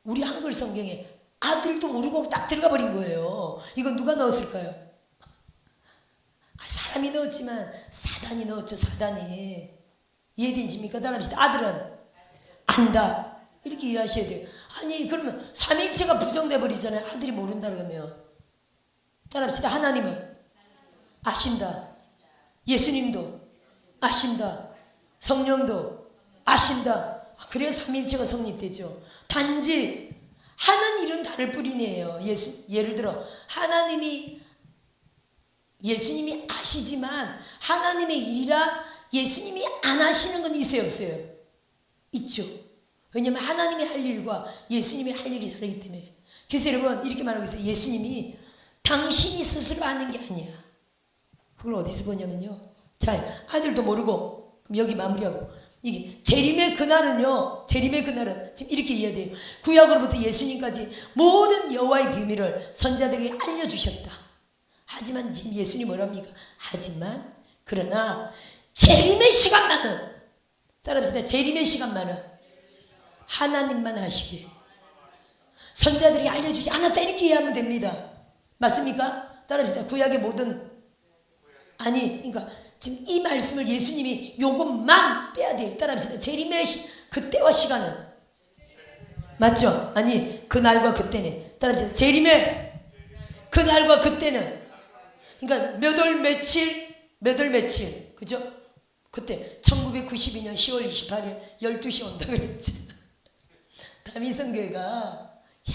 우리 한글 성경에 아들도 모르고 딱 들어가 버린 거예요. 이건 누가 넣었을까요? 사람이 넣었지만 사단이 넣었죠. 사단이. 이해되십니까? 따라합시다. 아들은 안다. 이렇게 이해하셔야 돼요. 아니 그러면 삼일체가 부정돼 버리잖아요. 아들이 모른다 그러면. 따라합시다. 하나님은 아신다. 예수님도 아신다. 성령도 아신다. 그래야 삼일체가 성립되죠. 단지 하는 일은 다를 뿐이에요. 예를 들어 예수님이 아시지만 하나님의 일이라 예수님이 안 하시는 건 있어요, 없어요? 있죠. 왜냐하면 하나님이 할 일과 예수님이 할 일이 다르기 때문에. 그래서 여러분 이렇게 말하고 있어요. 예수님이 당신이 스스로 하는 게 아니야. 그걸 어디서 보냐면요. 자, 아들도 모르고, 그럼 여기 마무리하고, 이게 재림의 그날은요, 재림의 그날은 지금 이렇게 이해해야 돼요. 구약으로부터 예수님까지 모든 여호와의 비밀을 선지자들에게 알려주셨다. 하지만 지금 예수님 뭐랍니까? 하지만 그러나 재림의 시간만은, 따라합시다. 재림의 시간만은 하나님만 하시게, 선지자들이 알려주지 않았다. 이렇게 이해하면 됩니다. 맞습니까? 따라합시다. 구약의 모든, 아니 그러니까 지금 이 말씀을 예수님이 요것만 빼야 돼요. 따라합시다. 재림의 그때와 시간은 맞죠? 아니 그날과 그때네. 따라합시다. 재림의 그날과 그때는, 그러니까 몇 월 며칠 그죠? 그때 1992년 10월 28일 12시 온다 그랬지. 다미성교회가, 야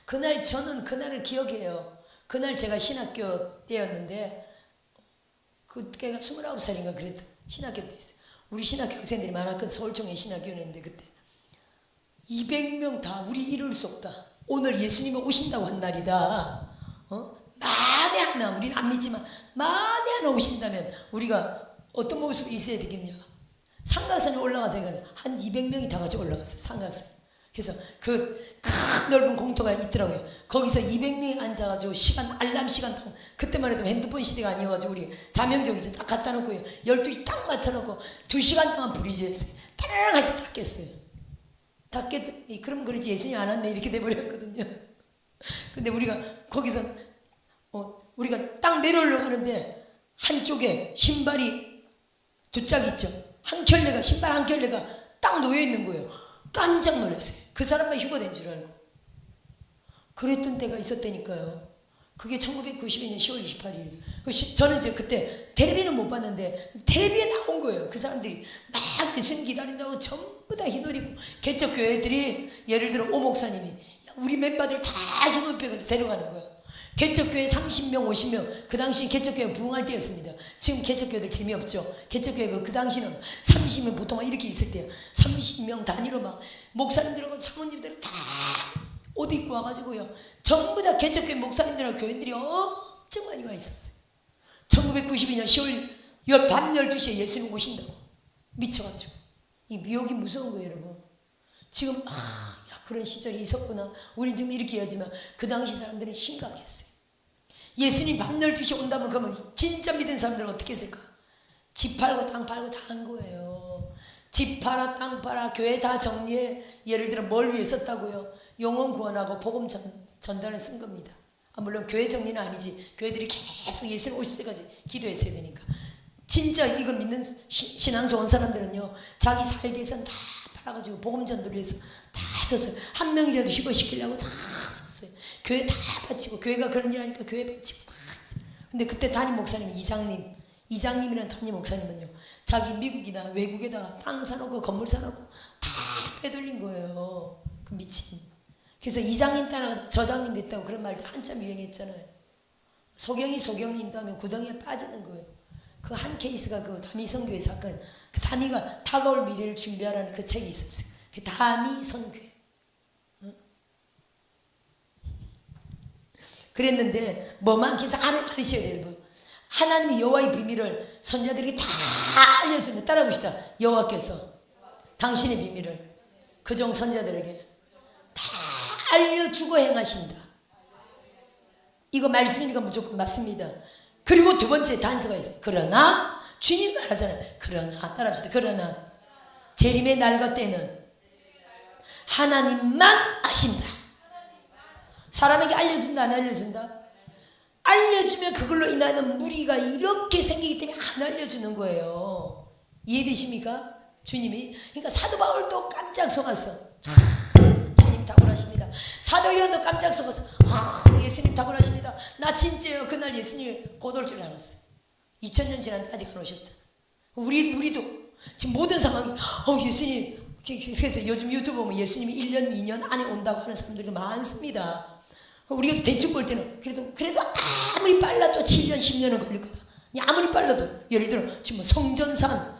그날, 저는 그날을 기억해요. 그날 제가 신학교 때였는데 그때가 29살인가 그랬다. 신학교 때 있어요. 우리 신학교 학생들이 많았거든. 서울총회 신학교였는데 그때 200명 다 우리 이룰 수 없다. 오늘 예수님이 오신다고 한 날이다. 만에 하나, 우리는 안 믿지만 만에 하나 오신다면 우리가 어떤 모습이 있어야 되겠냐. 삼각산에 올라가서 한 200명이 다 같이 올라갔어요. 삼각산. 그래서 그 큰 넓은 공터가 있더라고요. 거기서 200명이 앉아가지고 알람 시간 딱, 그때만 해도 핸드폰 시대가 아니어가지고 우리 자명종 이제 딱 갖다 놓고요. 12시 딱 맞춰놓고 2시간 동안 불이 지었어요. 타르릉 할 때 다 깼어요. 다 깼더니 그럼 그렇지 예수님 안 왔네 이렇게 돼버렸거든요. 근데 우리가 거기서 우리가 딱 내려오려고 하는데 한쪽에 신발이 두 짝 있죠. 신발 한 켤레가 딱 놓여 있는 거예요. 깜짝 놀랐어요. 그 사람만 휴가된 줄 알고. 그랬던 때가 있었다니까요. 그게 1992년 10월 28일. 저는 이제 그때 텔레비는 못 봤는데 텔레비에 나온 거예요. 그 사람들이 막 예수님 기다린다고 전부 다 흰옷 입고 개척교회들이 예를 들어 오 목사님이 우리 멤버들 다 흰옷 입혀가지고 데려가는 거예요. 개척교회 30명 50명 그 당시 개척교회가 부흥할 때였습니다. 지금 개척교회들 재미없죠. 개척교회가 그 당시는 30명 보통 이렇게 있을 때요. 30명 단위로 막 목사님들하고 사모님들 다 옷 입고 와가지고요. 전부 다 개척교회 목사님들하고 교인들이 엄청 많이 와 있었어요. 1992년 10월 밤 12시에 예수님 오신다고 미쳐가지고. 이 미혹이 무서운 거예요 여러분. 지금 그런 시절이 있었구나. 우리 지금 이렇게 하지만 그 당시 사람들은 심각했어요. 예수님 밤 12시에 온다면 그러면 진짜 믿은 사람들은 어떻게 했을까? 집 팔고 땅 팔고 다 한 거예요. 집 팔아 땅 팔아 교회 다 정리해. 예를 들어 뭘 위해 썼다고요? 영혼 구원하고 복음 전달에 쓴 겁니다. 물론 교회 정리는 아니지. 교회들이 계속 예수님 오실 때까지 기도했어야 되니까. 진짜 이걸 믿는 신앙 좋은 사람들은요. 자기 사회계산 다 팔아가지고 복음 전도를 위해서 다 썼어요. 한 명이라도 휴거시키려고 다 썼어요. 교회 다 바치고 교회가 그런 일 하니까 교회 바치고 다 했어요. 근데 그때 담임 목사님 이장님이라는 담임 목사님은요. 자기 미국이나 외국에다가 땅 사놓고 건물 사놓고 다 빼돌린 거예요. 그 미친. 그래서 이장님 따라가 저장님 됐다고 그런 말도 한참 유행했잖아요. 소경이 인도하면 구덩이에 빠지는 거예요. 그 한 케이스가 그 다미 선교회 사건. 그 다미가 다가올 미래를 준비하라는 그 책이 있었어요. 그 다미 선교회. 그랬는데 뭐만 계속 알으셔야 돼요 여러분. 하나님이 여호와의 비밀을 선자들에게 다 알려준다. 따라 봅시다. 여호와께서 당신의 비밀을 그종 선자들에게 다 알려주고 행하신다. 이거 말씀이니까 무조건 맞습니다. 그리고 두 번째 단서가 있어요. 그러나 주님 말하잖아요. 그러나 따라합시다. 그러나 재림의 날과 때는 하나님만 아신다. 사람에게 알려준다 안 알려준다? 알려주면 그걸로 인하는 무리가 이렇게 생기기 때문에 안 알려주는 거예요. 이해되십니까? 주님이. 그러니까 사도 바울도 깜짝 속았어. 주님 탁월하십니다. 사도 요한도 깜짝 속았어. 예수님 탁월하십니다. 나 진짜요. 그날 예수님이 곧 올 줄 알았어요. 2000년 지났는데 아직 안 오셨잖아. 우리도 지금 모든 상황이 예수님. 그래서 요즘 유튜브 보면 예수님이 1년 2년 안에 온다고 하는 사람들이 많습니다. 우리가 대충 볼 때는 그래도 아무리 빨라도 7년 10년은 걸릴 거다. 아무리 빨라도 예를 들어 지금 성전산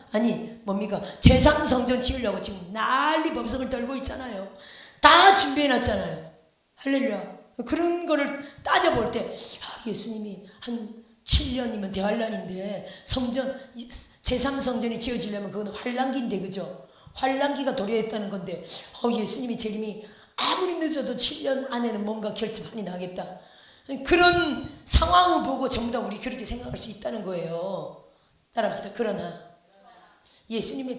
뭡니까 제3성전 지으려고 지금 난리 법석을 떨고 있잖아요. 다 준비해놨잖아요. 할렐루야. 그런 거를 따져볼 때 예수님이 한 7년이면 대환란인데 제3성전이 지어지려면 그건 환란기인데 그죠? 환란기가 도래했다는 건데 예수님이 재림이 아무리 늦어도 7년 안에는 뭔가 결집이 나겠다. 그런 상황을 보고 전부 다 우리 그렇게 생각할 수 있다는 거예요. 따라합시다. 그러나 예수님의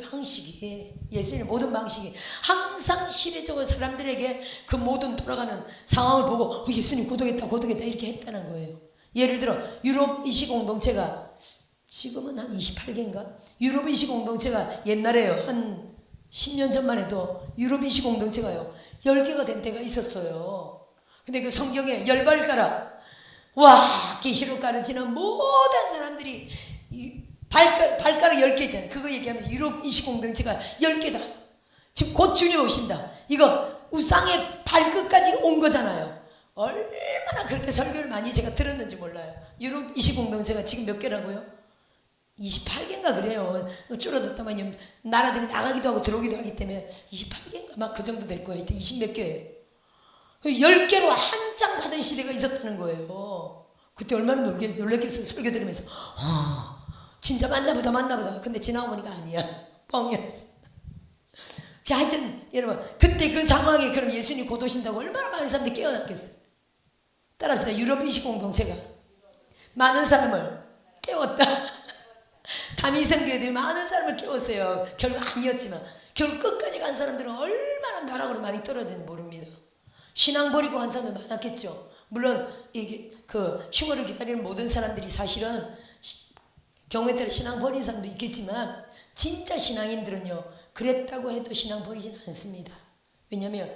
모든 방식이 항상 시대적으로 사람들에게 그 모든 돌아가는 상황을 보고 예수님 고독했다 이렇게 했다는 거예요. 예를 들어 유럽 이시 공동체가 지금은 한 28개인가? 유럽 이시 공동체가 옛날에요. 한 10년 전만 해도 유럽 이시 공동체가요. 10개가 된 때가 있었어요. 근데 그 성경에 열발가락 계시록 가르치는 모든 사람들이 발가락 10개 있잖아요. 그거 얘기하면서 유럽 이시 공동체가 10개다. 지금 곧 주님 오신다. 이거 우상의 발끝까지 온 거잖아요. 얼마나 그렇게 설교를 많이 제가 들었는지 몰라요. 유럽 이시 공동체가 지금 몇 개라고요? 28개인가 그래요. 줄어들었다만 나라들이 나가기도 하고 들어오기도 하기 때문에 28개인가 막 그 정도 될 거예요. 20몇 개예요. 10개로 한참 가던 시대가 있었다는 거예요. 그때 얼마나 놀랬겠어요. 설교 들으면서 진짜 맞나 보다. 근데 지나고 보니까 아니야. 뻥이었어. 하여튼 여러분 그때 그 상황에 그럼 예수님 곧 오신다고 얼마나 많은 사람들이 깨어났겠어요. 따라합시다. 유럽 이식 공동체가 많은 사람을 깨웠다. 다미성교회들이 많은 사람을 깨웠어요. 결국 아니었지만 결국 끝까지 간 사람들은 얼마나 나락으로 많이 떨어지는지 모릅니다. 신앙 버리고 간 사람들 많았겠죠. 물론 이게 그 휴거를 기다리는 모든 사람들이 사실은 경우에 따라 신앙 버린 사람도 있겠지만 진짜 신앙인들은요 그랬다고 해도 신앙 버리진 않습니다. 왜냐하면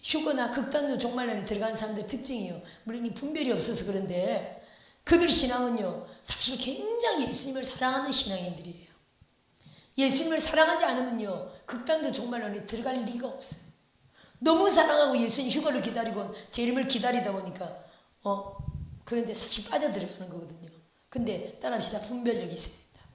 휴거나 극단적 종말론에 들어간 사람들 특징이에요. 물론 이 분별이 없어서 그런데 그들 신앙은요 사실 굉장히 예수님을 사랑하는 신앙인들이에요. 예수님을 사랑하지 않으면요 극단적 종말론에 들어갈 리가 없어요. 너무 사랑하고 예수님 휴거를 기다리고 재림을 기다리다 보니까 그런데 사실 빠져들어가는 거거든요. 근데 따라합시다. 분별력이 있어야 된다.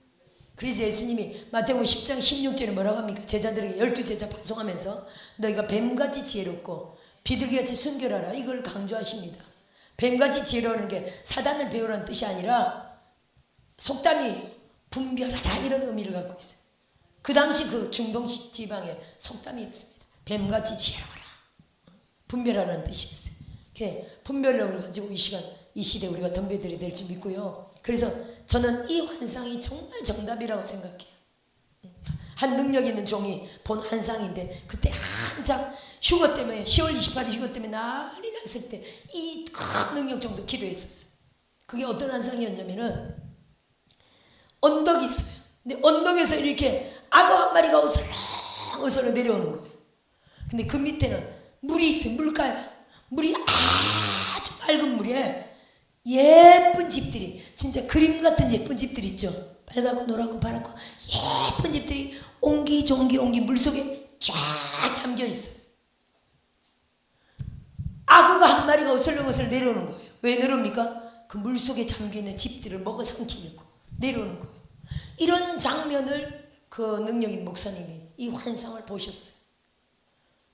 그래서 예수님이 마태복음 10장 16절에 뭐라고 합니까? 제자들에게 12제자 파송하면서 너희가 뱀같이 지혜롭고 비둘기같이 순결하라 이걸 강조하십니다. 뱀같이 지혜로운 게 사단을 배우라는 뜻이 아니라 속담이에요. 분별하라 이런 의미를 갖고 있어요. 그 당시 그 중동 지방의 속담이었습니다. 뱀같이 지혜로워라. 분별하라는 뜻이었어요. 분별력을 가지고 이 시간 이 시대에 우리가 덤벼들어야 될 줄 믿고요. 그래서 저는 이 환상이 정말 정답이라고 생각해요. 한 능력 있는 종이 본 환상인데 그때 한창 휴거 때문에 10월 28일 휴거 때문에 난리 났을 때 이 큰 능력 정도 기도했었어요. 그게 어떤 환상이었냐면은 언덕이 있어요. 근데 언덕에서 이렇게 악어 한 마리가 어슬렁어슬렁 내려오는 거예요. 근데 그 밑에는 물이 있어요. 물가야. 물이 아주 맑은 물에 예쁜 집들이 진짜 그림 같은 예쁜 집들 있죠. 빨갛고 노랗고 파랗고 예쁜 집들이 옹기종기 물속에 쫙 잠겨 있어요. 악어가 한 마리가 어슬렁어슬렁 내려오는 거예요. 왜 내려옵니까? 그 물속에 잠겨있는 집들을 먹어 삼키려고 내려오는 거예요. 이런 장면을 그 능력인 목사님이 이 환상을 보셨어요.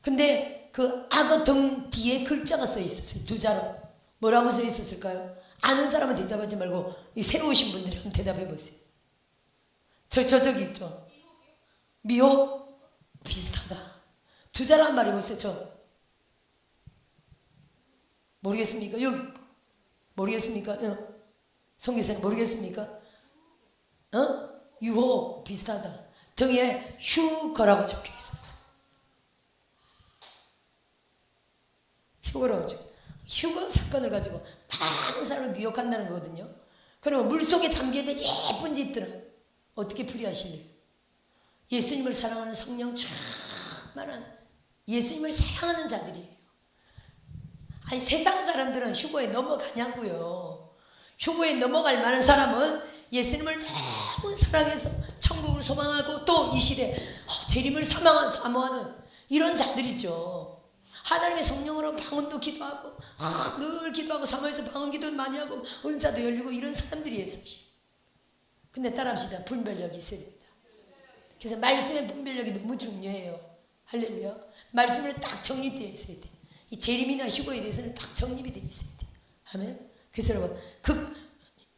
근데 그 악어 등 뒤에 글자가 써 있었어요. 두 자로. 뭐라고 써 있었을까요? 아는 사람은 대답하지 말고 새로 오신 분들이 한번 대답해 보세요. 저기 있죠. 미혹 비슷하다. 두 자로 한 말이 보세요. 모르겠습니까? 여기 모르겠습니까? 성교사님 모르겠습니까? 유혹 비슷하다. 등에 휴거라고 적혀 있었어. 휴거라고 적혀. 휴거 사건을 가지고 많은 사람을 미혹한다는 거거든요. 그러면 물속에 잠겨있는 예쁜 짓들은 어떻게 풀이하실래요? 예수님을 사랑하는 성령 충만한 예수님을 사랑하는 자들이에요. 아니 세상 사람들은 휴거에 넘어가냐고요. 휴거에 넘어갈 만한 사람은 예수님을 너무 사랑해서 천국을 소망하고 또 이 시대에 재림을 사모하는 이런 자들이죠. 하나님의 성령으로 방언도 기도하고 늘 기도하고 사모해서 방언 기도 많이 하고 은사도 열리고 이런 사람들이에요 사실. 근데 따라합시다. 분별력이 있어야 된다. 그래서 말씀의 분별력이 너무 중요해요. 할렐루야. 말씀으로 딱 정립되어 있어야 돼. 이 재림이나 휴거에 대해서는 딱 정립이 되어 있어야 돼. 아멘. 그래서 여러분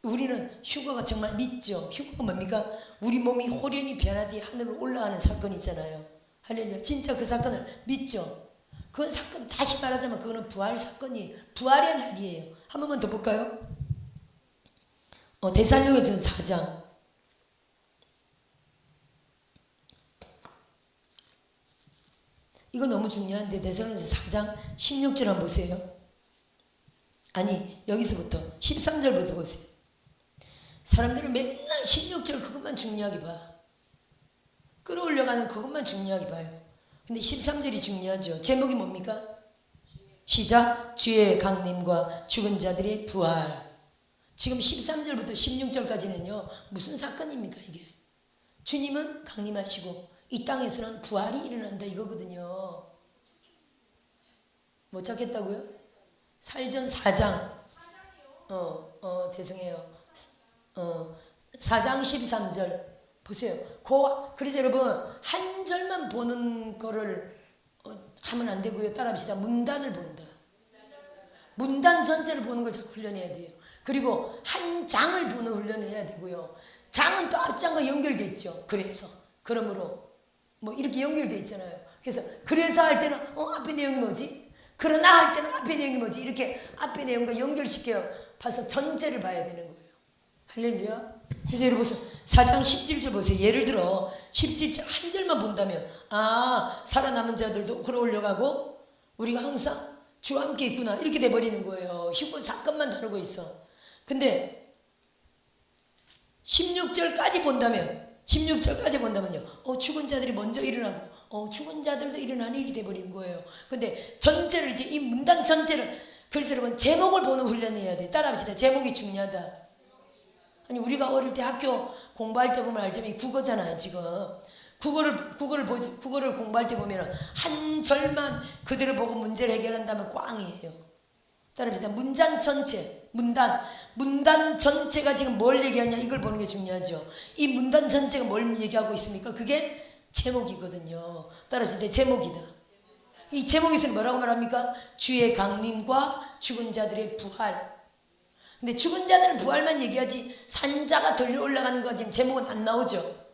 우리는 휴거가 정말 믿죠. 휴거가 뭡니까? 우리 몸이 호련히 변화되어 하늘로 올라가는 사건이잖아요. 할렐루야. 진짜 그 사건을 믿죠. 그 사건 다시 말하자면 그거는 부활 사건이에요. 부활의 날이에요. 한 번만 더 볼까요? 데살로니가전 4장 이거 너무 중요한데 데살로니가전 4장 16절 한번 보세요. 아니 여기서부터 13절부터 보세요. 사람들은 맨날 16절 그것만 중요하게 봐. 끌어올려가는 그것만 중요하게 봐요. 근데 13절이 중요하죠. 제목이 뭡니까? 시작. 주의 강림과 죽은 자들의 부활. 지금 13절부터 16절까지는요 무슨 사건입니까 이게? 주님은 강림하시고 이 땅에서는 부활이 일어난다 이거거든요. 못 찾겠다고요? 살전 4장 죄송해요. 4장 13절 보세요. 그래서 여러분 한 절만 보는 거를 하면 안 되고요. 따라합시다. 문단을 본다. 문단 전체를 보는 걸 자꾸 훈련해야 돼요. 그리고 한 장을 보는 훈련을 해야 되고요. 장은 또 앞장과 연결돼 있죠. 그러므로 뭐 이렇게 연결돼 있잖아요. 그래서 할 때는 앞에 내용이 뭐지? 그러나 할 때는 앞에 내용이 뭐지? 이렇게 앞에 내용과 연결시켜 봐서 전체를 봐야 되는 거예요. 할렐루야. 그래서 여러분 4장 17절 보세요. 예를 들어 17절 한 절만 본다면 살아남은 자들도 끌어올려가고 우리가 항상 주와 함께 있구나 이렇게 돼버리는 거예요. 휴거 사건만 다루고 있어. 근데 16절까지 본다면요. 죽은 자들이 먼저 일어나고 죽은 자들도 일어나는 일이 돼버리는 거예요. 근데 전체를 이제 이 문단 전체를 그래서 여러분 제목을 보는 훈련을 해야 돼. 따라합시다. 제목이 중요하다. 아니 우리가 어릴 때 학교 공부할 때 보면 알지만 국어잖아요. 지금 국어를 공부할 때 보면 한 절만 그대로 보고 문제를 해결한다면 꽝이에요. 따라합시다. 문단 전체가 지금 뭘 얘기하냐 이걸 보는 게 중요하죠. 이 문단 전체가 뭘 얘기하고 있습니까? 그게 제목이거든요. 따라합시다. 제목이다. 이 제목에서는 뭐라고 말합니까? 주의 강림과 죽은 자들의 부활. 근데 죽은 자들은 부활만 얘기하지 산자가 들려 올라가는 거 지금 제목은 안 나오죠.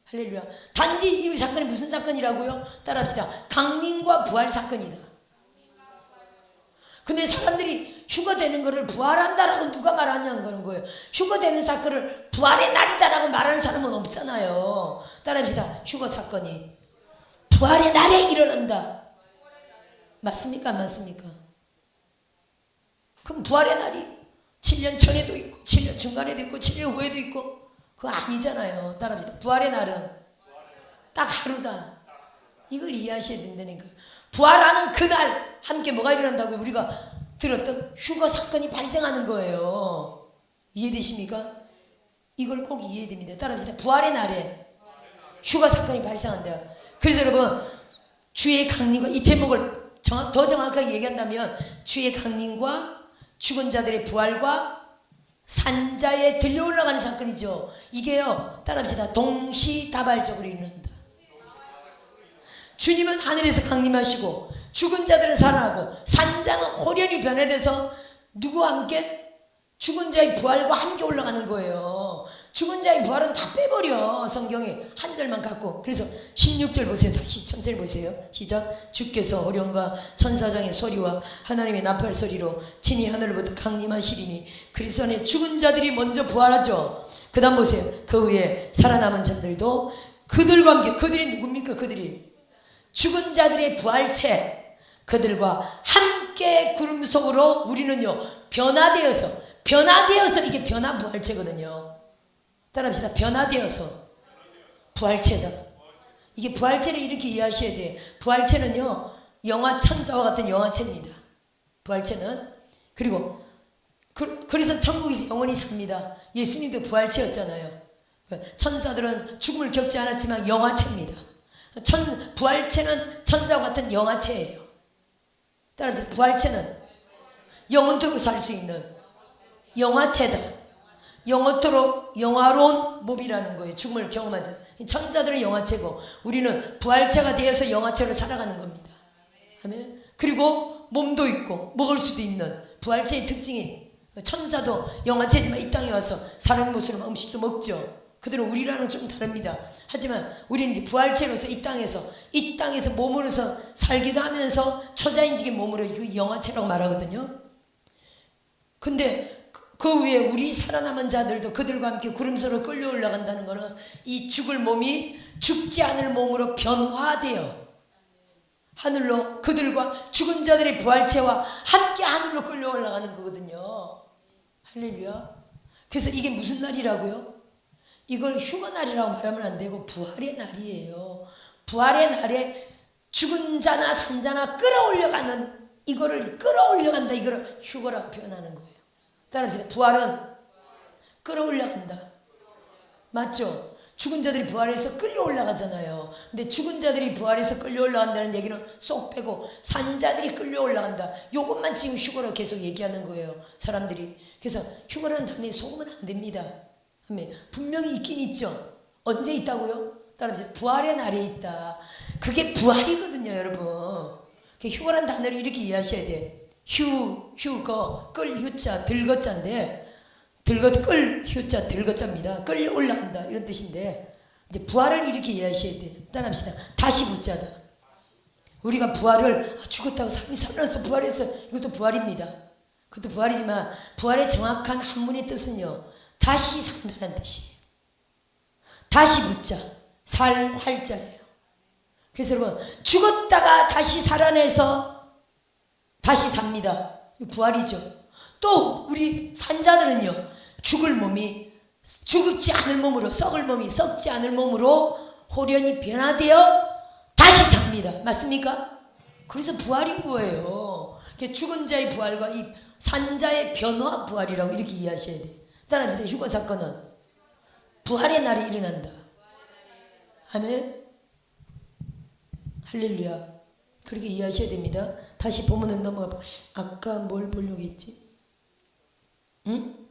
할렐루야. 단지 이 사건이 무슨 사건이라고요? 따라합시다. 강림과 부활 사건이다. 근데 사람들이 휴거 되는 거를 부활한다라고 누가 말하냐는 거예요. 휴거 되는 사건을 부활의 날이다라고 말하는 사람은 없잖아요. 따라합시다. 휴거 사건이 부활의 날에 일어난다. 맞습니까? 안 맞습니까? 그럼 부활의 날이 7년 전에도 있고 7년 중간에도 있고 7년 후에도 있고 그거 아니잖아요. 따라합시다. 부활의 날은 딱 하루다. 이걸 이해하셔야 된다니까. 부활하는 그날 함께 뭐가 일어난다고 우리가 들었던 휴거 사건이 발생하는 거예요. 이해되십니까? 이걸 꼭 이해해야 됩니다. 따라합시다. 부활의 날에 휴거 사건이 발생한다. 그래서 여러분 주의 강림과 이 제목을 더 정확하게 얘기한다면 주의 강림과 죽은 자들의 부활과 산자에 들려 올라가는 사건이죠. 이게요. 따라합시다. 동시다발적으로 일어난다. 주님은 하늘에서 강림하시고 죽은 자들은 살아나고 산자는 호련히 변해돼서 누구와 함께? 죽은 자의 부활과 함께 올라가는 거예요. 죽은 자의 부활은 다 빼버려. 성경에 한 절만 갖고. 그래서 16절 보세요. 다시 천천히 보세요. 시작. 주께서 호련과 천사장의 소리와 하나님의 나팔 소리로 친히 하늘로부터 강림하시리니 그리스도 안에 죽은 자들이 먼저 부활하죠. 그 다음 보세요. 그 후에 살아남은 자들도 그들과 함께. 그들이 누굽니까? 그들이 죽은 자들의 부활체 그들과 함께 구름 속으로 우리는요 변화되어서 이게 변화 부활체거든요. 따라합시다. 변화되어서 부활체다. 이게 부활체를 이렇게 이해하셔야 돼요. 부활체는요 영화 천사와 같은 영화체입니다. 부활체는. 그리고 그래서 천국에서 영원히 삽니다. 예수님도 부활체였잖아요. 천사들은 죽음을 겪지 않았지만 영화체입니다. 부활체는 천사와 같은 영화체예요. 따라서 부활체는 영원토록 살 수 있는 영화체다. 영원토록 영화로운 몸이라는 거예요. 죽음을 경험하자. 천사들은 영화체고 우리는 부활체가 되어서 영화체로 살아가는 겁니다. 아멘. 그리고 몸도 있고 먹을 수도 있는 부활체의 특징이 천사도 영화체지만 이 땅에 와서 사람의 모습으로 음식도 먹죠. 그들은 우리랑은 좀 다릅니다. 하지만 우리는 부활체로서 이 땅에서 몸으로서 살기도 하면서 초자연적인 몸으로 그 영화체라고 말하거든요. 근데 그 위에 우리 살아남은 자들도 그들과 함께 구름서로 끌려 올라간다는 것은 이 죽을 몸이 죽지 않을 몸으로 변화되어 하늘로 그들과 죽은 자들의 부활체와 함께 하늘로 끌려 올라가는 거거든요. 할렐루야. 그래서 이게 무슨 날이라고요? 이걸 휴거 날이라고 말하면 안 되고 부활의 날이에요. 부활의 날에 죽은 자나 산 자나 끌어올려가는 이거를 끌어올려간다. 이거를 휴거라고 표현하는 거예요. 따라합시다. 부활은 끌어올려간다. 맞죠? 죽은 자들이 부활해서 끌려올라가잖아요. 근데 죽은 자들이 부활해서 끌려올라간다는 얘기는 쏙 빼고 산 자들이 끌려올라간다. 요것만 지금 휴거로 계속 얘기하는 거예요. 사람들이. 그래서 휴거라는 단어에 속으면 안 됩니다. 분명히 있긴 있죠. 언제 있다고요? 따라합시다. 부활의 날에 있다. 그게 부활이거든요, 여러분. 휴거란 단어를 이렇게 이해하셔야 돼. 휴거, 끌 휴자, 들거자인데, 끌 휴자, 들거자입니다. 끌려 올라간다 이런 뜻인데, 이제 부활을 이렇게 이해하셔야 돼. 따라합시다. 다시 붙자다. 우리가 부활을 죽었다가 삶이 살아나서 부활했어. 이것도 부활입니다. 그것도 부활이지만 부활의 정확한 한문의 뜻은요. 다시 산다는 뜻이에요. 다시 붙자. 살 활자예요. 그래서 여러분 죽었다가 다시 살아내서 다시 삽니다. 부활이죠. 또 우리 산자들은요. 죽을 몸이 죽지 않을 몸으로 썩을 몸이 썩지 않을 몸으로 호련히 변화되어 다시 삽니다. 맞습니까? 그래서 부활인 거예요. 죽은 자의 부활과 이 산자의 변화 부활이라고 이렇게 이해하셔야 돼요. 따라합시다. 휴거 사건은 부활의 날이 일어난다. 아멘. 할렐루야. 그렇게 이해하셔야 됩니다. 다시 본문으로 넘어가. 아까 뭘 보려고 했지? 응?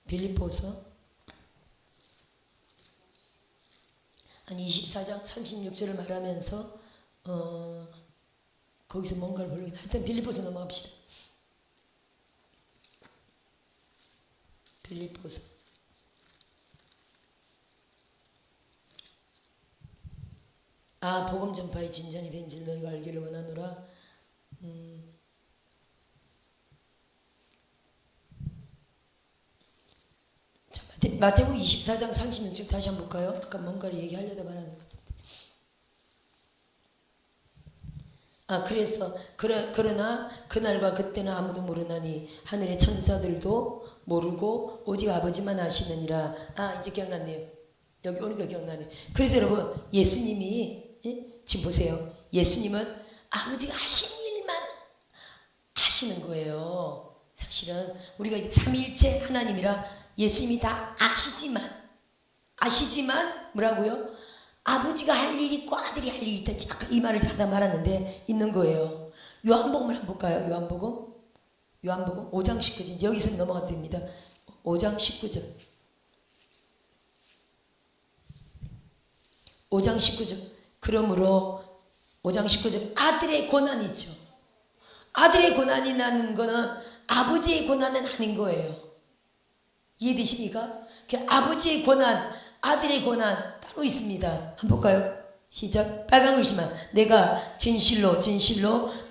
빌립보서 한 24장 36절을 말하면서 거기서 뭔가를 보려고 했는데 하여튼 빌립보서 넘어갑시다. 빌립보서 복음 전파의 진전이 된 줄 너희가 알기를 원하노라. 자, 마태복음 24장 36절 다시 한번 볼까요? 아까 뭔가를 얘기하려다 말하는 것 같은데. 그래서 그러나 그날과 그때는 아무도 모르나니 하늘의 천사들도 모르고 오직 아버지만 아시느니라. 이제 기억났네요. 여기 오니까 기억나네. 그래서 여러분 예수님이 지금 보세요. 예수님은 아버지가 하신 일만 하시는 거예요. 사실은 우리가 이제 삼위일체 하나님이라 예수님이 다 아시지만 뭐라고요? 아버지가 할 일이 있고 아들이 할 일이 있다. 아까 이 말을 하다 말았는데 있는 거예요. 요한복음을 한번 볼까요? 요한복음 5장 19절. 여기서 넘어가도 됩니다. 5장 19절. 5장 19절. 그러므로 5장 19절 아들의 권한이 있죠. 아들의 권한이 나는 거는 아버지의 권한은 아닌 거예요. 이해되십니까? 아버지의 권한, 아들의 권한 따로 있습니다. 한번 볼까요? 시작. 빨간 글씨만. 내가 진실로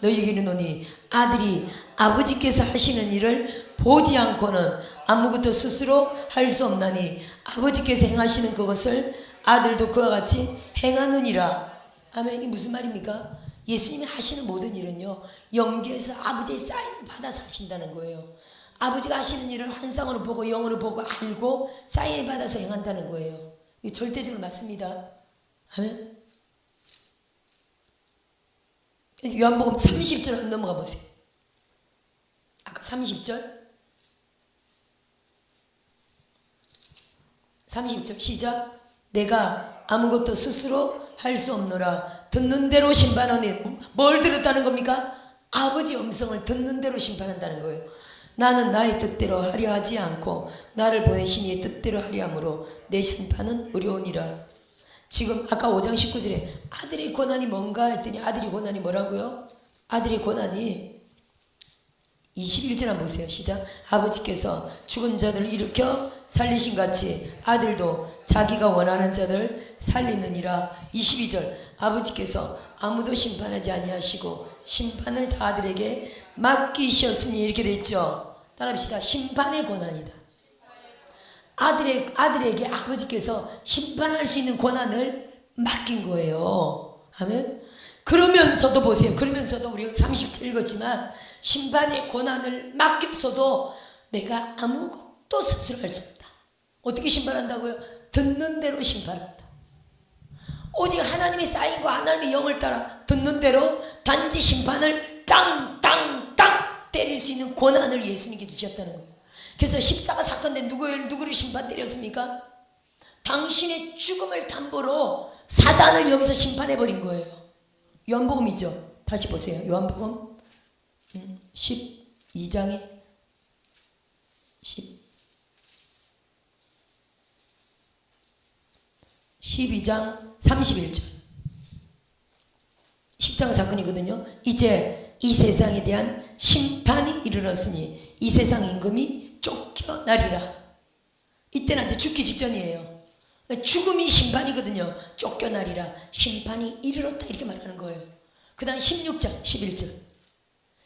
너희에게 이르노니 아들이 아버지께서 하시는 일을 보지 않고는 아무것도 스스로 할 수 없나니 아버지께서 행하시는 그것을 아들도 그와 같이 행하느니라. 아멘. 이게 무슨 말입니까? 예수님이 하시는 모든 일은요 영계에서 아버지의 사인을 받아서 하신다는 거예요. 아버지가 하시는 일을 환상으로 보고 영으로 보고 알고 사인을 받아서 행한다는 거예요. 이게 절대적으로 맞습니다. 아멘. 요한복음 30절 한번 넘어가 보세요. 아까 30절 시작. 내가 아무것도 스스로 할 수 없노라. 듣는 대로 심판하니. 뭘 들었다는 겁니까? 아버지 음성을 듣는 대로 심판한다는 거예요. 나는 나의 뜻대로 하려 하지 않고 나를 보내신 이의 뜻대로 하려 함으로 내 심판은 의로우니라. 지금 아까 5장 19절에 아들의 고난이 뭔가 했더니 아들의 고난이 뭐라고요? 아들의 고난이 21절 한번 보세요. 시작. 아버지께서 죽은 자들을 일으켜 살리신 같이 아들도 자기가 원하는 자들을 살리느니라. 22절. 아버지께서 아무도 심판하지 아니하시고 심판을 다 아들에게 맡기셨으니 이렇게 돼 있죠. 따라합시다. 심판의 권한이다. 아들에게 아버지께서 심판할 수 있는 권한을 맡긴 거예요. 아멘. 그러면서도 보세요. 그러면서도 우리가 30절 읽었지만 심판의 권한을 맡겼어도 내가 아무것도 스스로 할 수 없다. 어떻게 심판한다고요? 듣는 대로 심판한다. 오직 하나님의 사인과 하나님의 영을 따라 듣는 대로 단지 심판을 땅땅땅 때릴 수 있는 권한을 예수님께 주셨다는 거예요. 그래서 십자가 사건 때 누구를 심판 때렸습니까? 당신의 죽음을 담보로 사단을 여기서 심판해버린 거예요. 요한복음이죠. 다시 보세요. 요한복음 12장에 12장 31절. 십자가 사건이거든요. 이제 이 세상에 대한 심판이 이르렀으니 이 세상 임금이 쫓겨나리라. 이때는 이제 죽기 직전이에요. 죽음이 심판이거든요. 쫓겨나리라. 심판이 이르렀다 이렇게 말하는 거예요. 그 다음 16장 11절.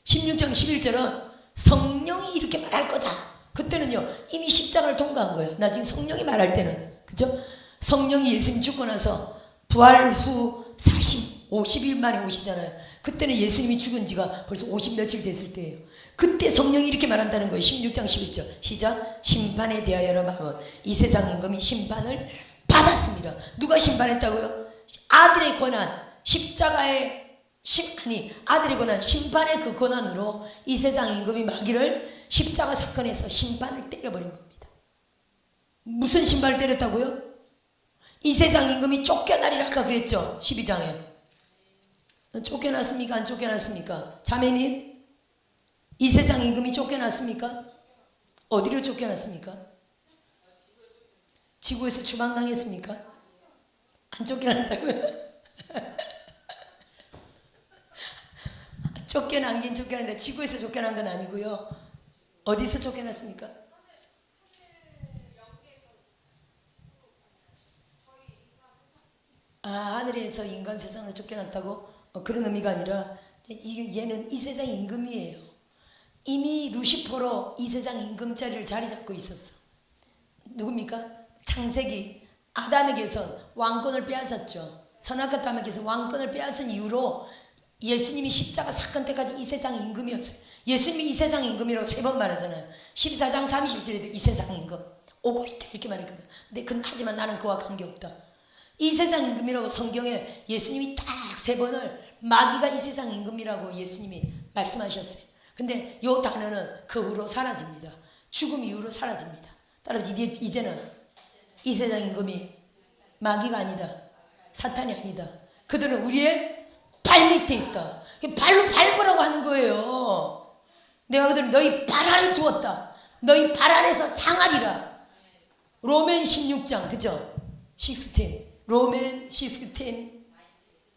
16장 11절은 성령이 이렇게 말할 거다. 그때는요 이미 십자가를 통과한 거예요. 나중에 성령이 말할 때는, 그죠? 성령이 예수님 죽고 나서 부활 후 50일 만에 오시잖아요. 그때는 예수님이 죽은 지가 벌써 50 며칠 됐을 때예요. 그때 성령이 이렇게 말한다는 거예요. 16장 11절 시작. 심판에 대하여라 말하면 이 세상 임금이 심판을 받았습니다. 누가 심판했다고요? 아들의 권한, 십자가의 아들의 권한, 심판의 그 권한으로 이 세상 임금이 마귀를 십자가 사건에서 심판을 때려버린 겁니다. 무슨 심판을 때렸다고요? 이 세상 임금이 쫓겨나리라 아까 그랬죠. 12장에 쫓겨났습니까? 안 쫓겨났습니까? 자매님, 이 세상 임금이 쫓겨났습니까? 어디로 쫓겨났습니까? 지구에서 추방당했습니까? 안 쫓겨났다고요? 쫓겨난긴 쫓겨났는데 지구에서 쫓겨난 건 아니고요. 어디서 쫓겨났습니까? 하늘에서 인간 세상으로 쫓겨났다고? 그런 의미가 아니라 얘는 이 세상 임금이에요. 이미 루시퍼로 이 세상 임금 자리를 자리 잡고 있었어. 누굽니까? 창세기 아담에게서 왕권을 빼앗았죠. 선악과 담에게서 왕권을 빼앗은 이후로 예수님이 십자가 사건 때까지 이 세상 임금이었어요. 예수님이 이 세상 임금이라고 3번 말하잖아요. 14장 30절에도 이 세상 임금 오고 있다 이렇게 말했거든. 근데 하지만 나는 그와 관계없다. 이 세상 임금이라고 성경에 예수님이 딱 3번을 마귀가 이 세상 임금이라고 예수님이 말씀하셨어요. 근데 이 단어는 그 후로 사라집니다. 죽음 이후로 사라집니다. 따라서 이제는 이 세상 임금이 마귀가 아니다. 사탄이 아니다. 그들은 우리의 발 밑에 있다. 발로 밟으라고 하는 거예요. 내가 그들을 너희 발 아래 두었다. 너희 발 아래서 상하리라. 로맨 16장 그죠? 16 로맨 16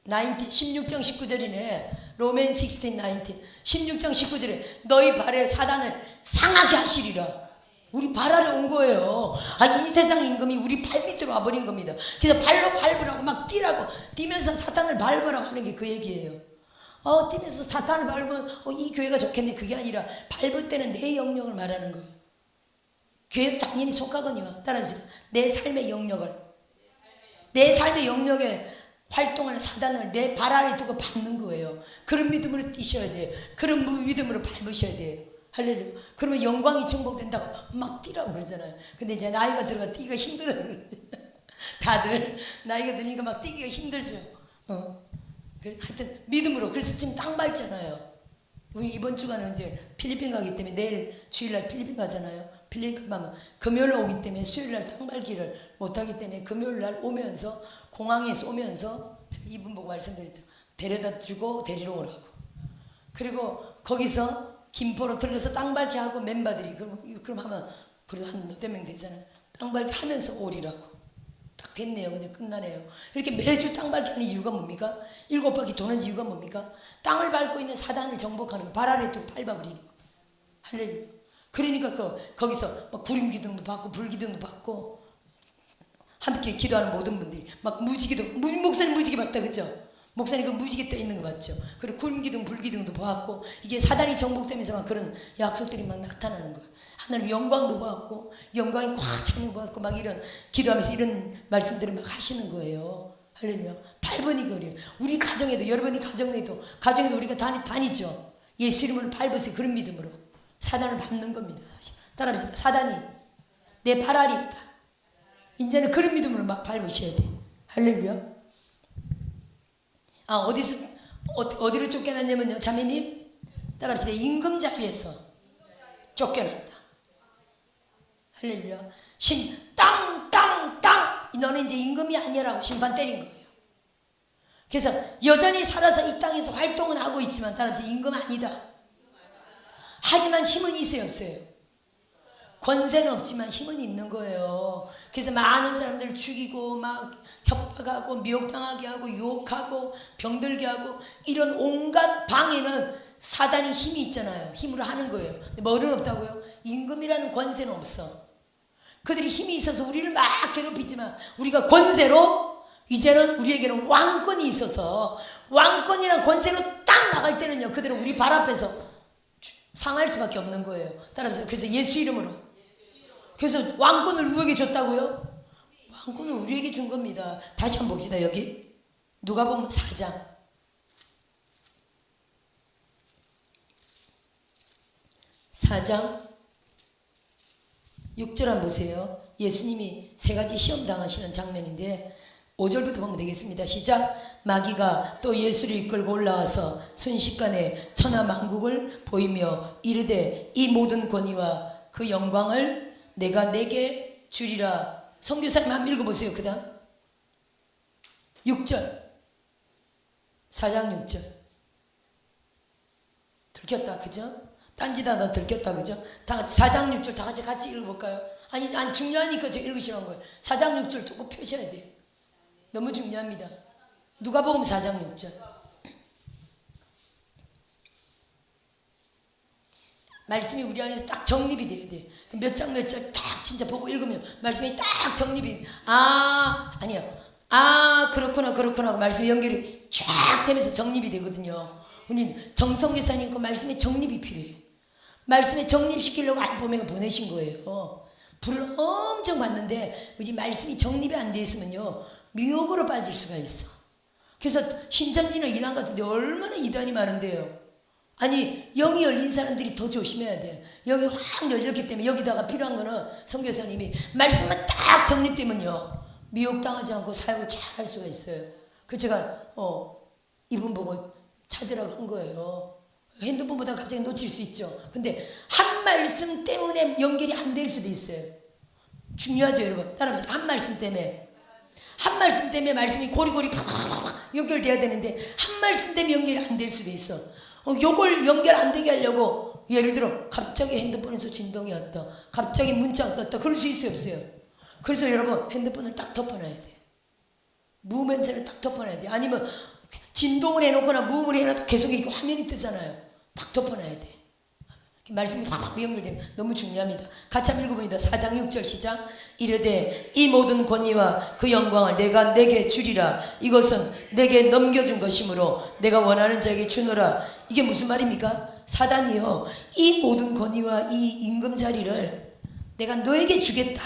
16장 19절이네. 로맨 16, 19 16장 19절에 너희 발에 사단을 상하게 하시리라. 우리 발 아래 온 거예요. 이 세상 임금이 우리 발 밑으로 와버린 겁니다. 그래서 발로 밟으라고 막 뛰라고 뛰면서 사탄을 밟으라고 하는 게 그 얘기예요. 뛰면서 사탄을 밟으면 이 교회가 좋겠네. 그게 아니라 밟을 때는 내 영역을 말하는 거예요. 교회도 당연히 속하거니와 따라합시다. 내 삶의 영역을, 내 삶의 영역에 활동하는 사단을 내 발 아래 두고 밟는 거예요. 그런 믿음으로 뛰셔야 돼요. 그런 믿음으로 밟으셔야 돼요. 할렐루야. 그러면 영광이 정복된다고 막 뛰라고 그러잖아요. 근데 이제 나이가 들어가 뛰기가 힘들어서 그러지. 다들 나이가 드니까 막 뛰기가 힘들죠. 하여튼 믿음으로. 그래서 지금 땅 밟잖아요. 우리 이번 주간은 이제 필리핀 가기 때문에 내일 주일날 필리핀 가잖아요. 필리핀 가면 금요일 오기 때문에 수요일날 땅 밟기를 못하기 때문에 금요일날 오면서 공항에서 오면서 이분 보고 말씀드렸죠. 데려다 주고 데리러 오라고. 그리고 거기서 김포로 들려서 땅 밟기 하고 멤버들이 그럼 하면 그래도 한 너댓 명 되잖아요. 땅 밟기 하면서 오리라고. 딱 됐네요. 그냥 끝나네요. 이렇게 매주 땅 밟기 하는 이유가 뭡니까? 7바퀴 도는 이유가 뭡니까? 땅을 밟고 있는 사단을 정복하는 발 아래 또 밟아버리는 거. 할렐루야. 그러니까 거기서 막 구름 기둥도 받고 불 기둥도 받고 함께 기도하는 모든 분들이 막 무지개도 목사님 무지개 봤다 그죠? 목사님 그 무지개 떠 있는 거 맞죠? 그리고 구름 기둥 불 기둥도 보았고 이게 사단이 정복되면서 막 그런 약속들이 막 나타나는 거예요. 하나님 영광도 보았고 영광이 꽉 차는 거 보았고 막 이런 기도하면서 이런 말씀들을 막 하시는 거예요. 할렐루야. 8번이 그래요. 우리 가정에도 여러분이 가정에도 우리가 다니죠. 예수 이름으로 밟으세요. 그런 믿음으로 사단을 밟는 겁니다. 따라합시다. 사단이 내 발 아래 있다. 이제는 그런 믿음으로 막 밟으셔야 돼. 할렐루야. 어디로 쫓겨났냐면요. 자매님 따라합시다. 임금 자리에서 쫓겨났다. 할렐루야. 땅 너는 이제 임금이 아니라고 심판 때린 거예요. 그래서 여전히 살아서 이 땅에서 활동은 하고 있지만 따라합시다. 임금 아니다. 하지만 힘은 있어요 없어요? 권세는 없지만 힘은 있는 거예요. 그래서 많은 사람들을 죽이고 막 협박하고 미혹당하게 하고 유혹하고 병들게 하고 이런 온갖 방해는 사단이 힘이 있잖아요. 힘으로 하는 거예요. 근데 뭐는 없다고요? 임금이라는 권세는 없어. 그들이 힘이 있어서 우리를 막 괴롭히지만 우리가 권세로 이제는 우리에게는 왕권이 있어서 왕권이란 권세로 딱 나갈 때는요, 그대로 우리 발 앞에서 상할 수밖에 없는 거예요. 따라서 그래서 예수 이름으로. 그래서 왕권을 누구에게 줬다고요? 왕권을 우리에게 준 겁니다. 다시 한번 봅시다. 여기 누가복음 4장 6절 한번 보세요. 예수님이 세 가지 시험 당하시는 장면인데 5절부터 보면 되겠습니다. 시작. 마귀가 또 예수를 이끌고 올라와서 순식간에 천하만국을 보이며 이르되 이 모든 권위와 그 영광을 내가 내게 주리라. 선교사님 한번 읽어보세요. 그 다음 6절 4장 6절 들켰다 그죠? 딴짓하다 들켰다 그죠? 다 같이 4장 6절 다 같이 읽어볼까요? 아니 중요하니까 제가 읽으시라는 거예요. 4장 6절 꼭 펴셔야 돼요. 너무 중요합니다. 누가복음 4장 6절. 말씀이 우리 안에서 딱 정립이 돼야 돼. 몇 장 몇 절 딱 진짜 보고 읽으면 말씀이 딱 정립이. 아니야. 그렇구나 말씀이 연결이 쫙 되면서 정립이 되거든요. 우리 정성교사님과 말씀의 정립이 필요해요. 말씀에 정립시키려고 알보메가 보내신 거예요. 불을 엄청 받는데 우리 말씀이 정립이 안 돼 있으면요, 미혹으로 빠질 수가 있어. 그래서 신천지나 이단 같은데 얼마나 이단이 많은데요. 아니 영이 열린 사람들이 더 조심해야 돼. 영이 확 열렸기 때문에 여기다가 필요한 거는 선교사님이 말씀만 딱 정립되면요, 미혹당하지 않고 사역을 잘 할 수가 있어요. 그래서 제가 이분 보고 찾으라고 한 거예요. 핸드폰보다 갑자기 놓칠 수 있죠. 근데 한 말씀 때문에 연결이 안 될 수도 있어요. 중요하죠 여러분. 따라합시다. 한 말씀 때문에 말씀이 고리고리 팍팍팍 연결돼야 되는데 한 말씀 때문에 연결이 안 될 수도 있어. 요걸 연결 안 되게 하려고 예를 들어 갑자기 핸드폰에서 진동이 왔다, 갑자기 문자가 떴다, 그럴 수 있어요 없어요? 그래서 여러분 핸드폰을 딱 덮어놔야 돼요. 무음엔처럼 딱 덮어놔야 돼요. 아니면 진동을 해놓거나 무음을 해놔도 계속 이거 화면이 뜨잖아요. 딱 덮어놔야 돼. 말씀이 팍팍 연결되면 너무 중요합니다. 같이 한번 읽어봅니다. 4장 6절 시작. 이르되 이 모든 권위와 그 영광을 내가 내게 주리라. 이것은 내게 넘겨준 것이므로 내가 원하는 자에게 주노라. 이게 무슨 말입니까? 사단이요, 이 모든 권위와 이 임금 자리를 내가 너에게 주겠다,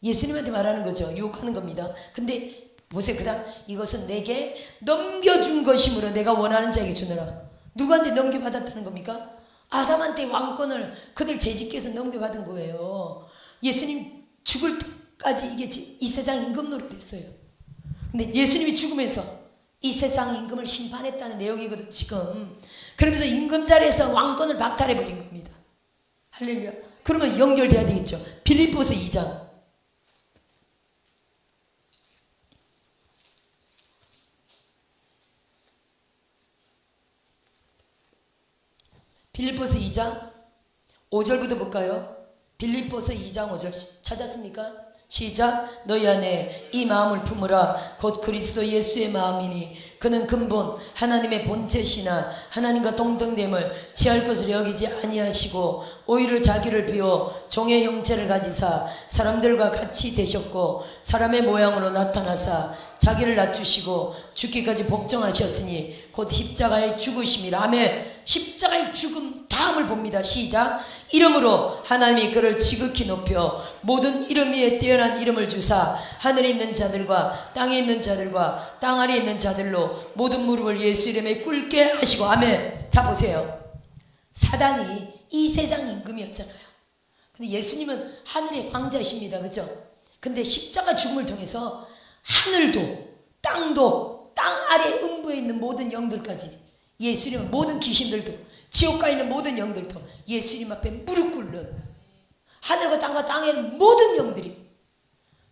예수님한테 말하는 거죠. 유혹하는 겁니다. 근데 보세요. 그 다음 이것은 내게 넘겨준 것이므로 내가 원하는 자에게 주노라. 누구한테 넘겨받았다는 겁니까? 아담한테 왕권을 그들 재직께서 넘겨받은 거예요. 예수님 죽을 때까지 이게 이 세상 임금 노릇했어요. 근데 예수님이 죽으면서 이 세상 임금을 심판했다는 내용이거든 지금. 그러면서 임금 자리에서 왕권을 박탈해버린 겁니다. 할렐루야. 그러면 연결돼야 되겠죠. 빌립보서 2장 빌립보서 2장 5절부터 볼까요? 빌립보서 2장 5절 찾았습니까? 시작. 너희 안에 이 마음을 품으라. 곧 그리스도 예수의 마음이니 그는 근본 하나님의 본체시나 하나님과 동등됨을 취할 것을 여기지 아니하시고 오히려 자기를 비워 종의 형체를 가지사 사람들과 같이 되셨고 사람의 모양으로 나타나사 자기를 낮추시고 죽기까지 복종하셨으니 곧 십자가의 죽으심이라. 아멘. 십자가의 죽음 다음을 봅니다. 시작. 이름으로 하나님이 그를 지극히 높여 모든 이름 위에 뛰어난 이름을 주사 하늘에 있는 자들과 땅에 있는 자들과 땅 아래에 있는 자들로 모든 무릎을 예수 이름에 꿇게 하시고. 아멘. 자 보세요. 사단이 이 세상 임금이었잖아요. 근데 예수님은 하늘의 왕자이십니다. 그죠? 근데 십자가 죽음을 통해서 하늘도 땅도 땅 아래 음부에 있는 모든 영들까지 예수님, 모든 귀신들도 지옥가에 있는 모든 영들도 예수님 앞에 무릎 꿇는, 하늘과 땅과 땅에 있는 모든 영들이.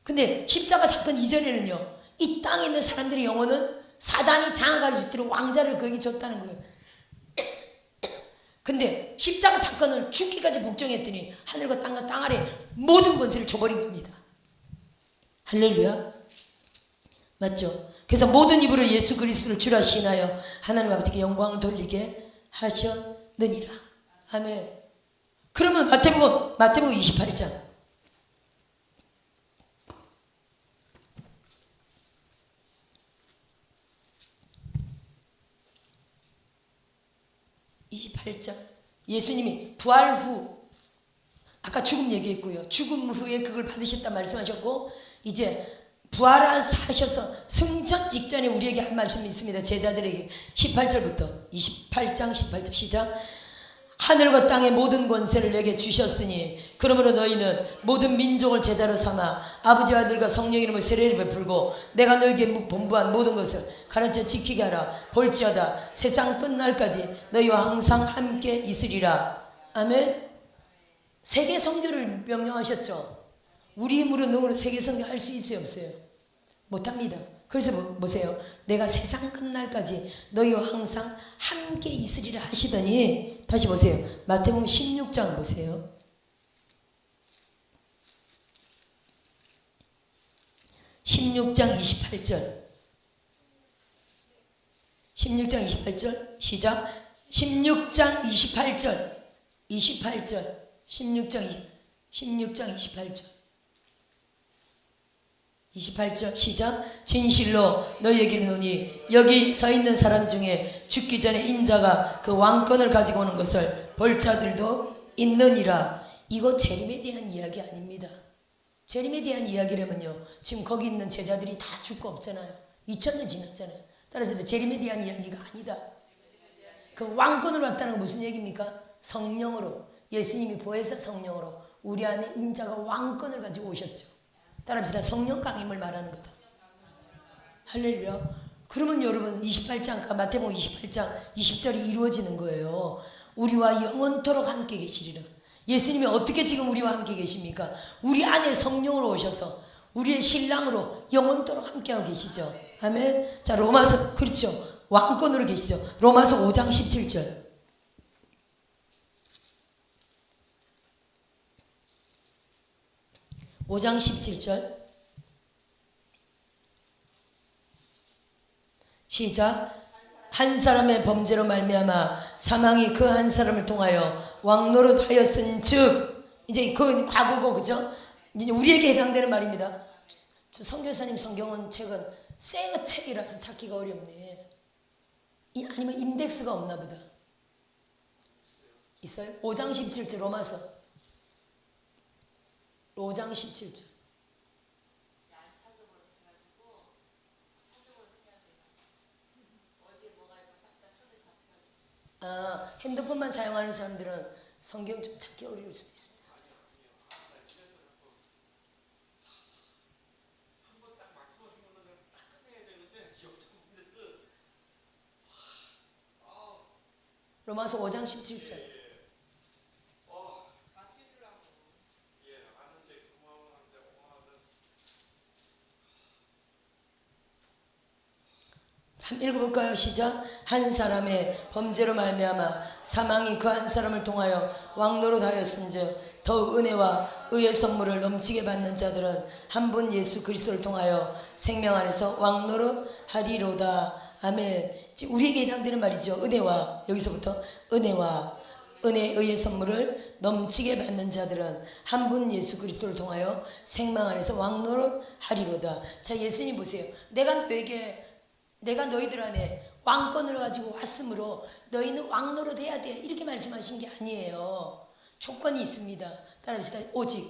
근데 십자가 사건 이전에는요, 이 땅에 있는 사람들의 영혼은 사단이 장악할 수 있도록 왕자를 그에게 줬다는 거예요. 근데 십자가 사건을 죽기까지 복종했더니 하늘과 땅과 땅 아래 모든 권세를 줘버린 겁니다. 할렐루야. 맞죠? 그래서 모든 입으로 예수 그리스도를 주라 시인하여 하나님 아버지께 영광을 돌리게 하셨느니라. 아멘. 그러면 마태복음 28장 28장. 예수님이 부활 후, 아까 죽음 얘기했고요. 죽음 후에 그걸 받으셨다 말씀하셨고, 이제 부활하셔서 승천 직전에 우리에게 한 말씀이 있습니다. 제자들에게 18절부터 28장 18절 시작. 하늘과 땅의 모든 권세를 내게 주셨으니 그러므로 너희는 모든 민족을 제자로 삼아 아버지와 아들과 성령 이름을 세례를 베풀고 내가 너희에게 본부한 모든 것을 가르쳐 지키게 하라. 볼지어다 세상 끝날까지 너희와 항상 함께 있으리라. 아멘. 세계 선교를 명령하셨죠. 우리 힘으로 능으로 세계 선교 할 수 있어요 없어요? 못합니다. 그래서 보세요. 내가 세상 끝날까지 너희와 항상 함께 있으리라 하시더니, 다시 보세요. 마태복음 16장 보세요. 16장 28절. 16장 28절 시작. 16장 28절 28절 16장 28절 28절 시작. 진실로 너희에게 이르노니 여기 서 있는 사람 중에 죽기 전에 인자가 그 왕권을 가지고 오는 것을 볼 자들도 있느니라. 이거 재림에 대한 이야기 아닙니다. 재림에 대한 이야기라면요, 지금 거기 있는 제자들이 다 죽고 없잖아요. 2000년 지났잖아요. 따라서 재림에 대한 이야기가 아니다. 그 왕권으로 왔다는 건 무슨 얘기입니까? 성령으로, 예수님이 보혜사 성령으로 우리 안에 인자가 왕권을 가지고 오셨죠. 따라합시다. 성령 강림을 말하는 거다. 할렐루야. 그러면 여러분 28장, 마태복음 28장 20절이 이루어지는 거예요. 우리와 영원토록 함께 계시리라. 예수님이 어떻게 지금 우리와 함께 계십니까? 우리 안에 성령으로 오셔서 우리의 신랑으로 영원토록 함께하고 계시죠. 아멘. 자, 로마서, 그렇죠, 왕권으로 계시죠. 로마서 5장 17절. (5장 17절) 시작. 한 사람의 범죄로 말미암아 사망이 그 한 사람을 통하여 왕노릇하였은즉, 이제 그 과거고, 그죠? 이제 우리에게 해당되는 말입니다. 저 선교사님 성경은 책은 새 책이라서 찾기가 어렵네. 아니면 인덱스가 없나 보다. 있어요? 5장 17절 로마서 5장 17절. 핸드폰만 사용하는 사람들은 성경 좀 찾기 어려울 수도 있습니다. 로마서 5장 17절. 한번 읽어볼까요? 시작. 한 사람의 범죄로 말미암아 사망이 그 한 사람을 통하여 왕노릇하였은즉 더욱 은혜와 의의 선물을 넘치게 받는 자들은 한 분 예수 그리스도를 통하여 생명 안에서 왕노릇하리로다. 아멘. 우리에게 해당되는 말이죠. 은혜와, 여기서부터 은혜와 의의 선물을 넘치게 받는 자들은 한 분 예수 그리스도를 통하여 생명 안에서 왕노릇하리로다. 자, 예수님 보세요. 내가 너희들 안에 왕권을 가지고 왔으므로 너희는 왕노릇 해야 돼, 이렇게 말씀하신 게 아니에요. 조건이 있습니다. 따라합시다. 오직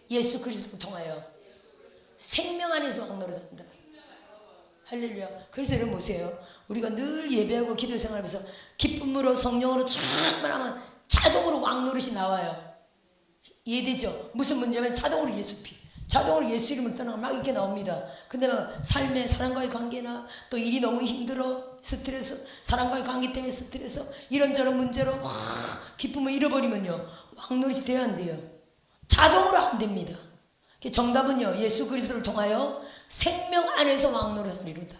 예수 그리스도를 통하여 생명 안에서 왕노릇 한다. 할렐루야. 그래서 여러분 보세요. 우리가 늘 예배하고 기도 생활하면서 기쁨으로 성령으로 충만하면 자동으로 왕노릇이 나와요. 이해되죠? 무슨 문제면 자동으로 예수 피, 자동으로 예수 이름을 떠나고 막 이렇게 나옵니다. 근데 막 삶의 사람과의 관계나 또 일이 너무 힘들어, 스트레스, 사람과의 관계 때문에 스트레스, 이런저런 문제로 막 기쁨을 잃어버리면요, 왕노릇이 돼야 안 돼요. 자동으로 안 됩니다. 정답은요, 예수 그리스도를 통하여 생명 안에서 왕노릇하리로다.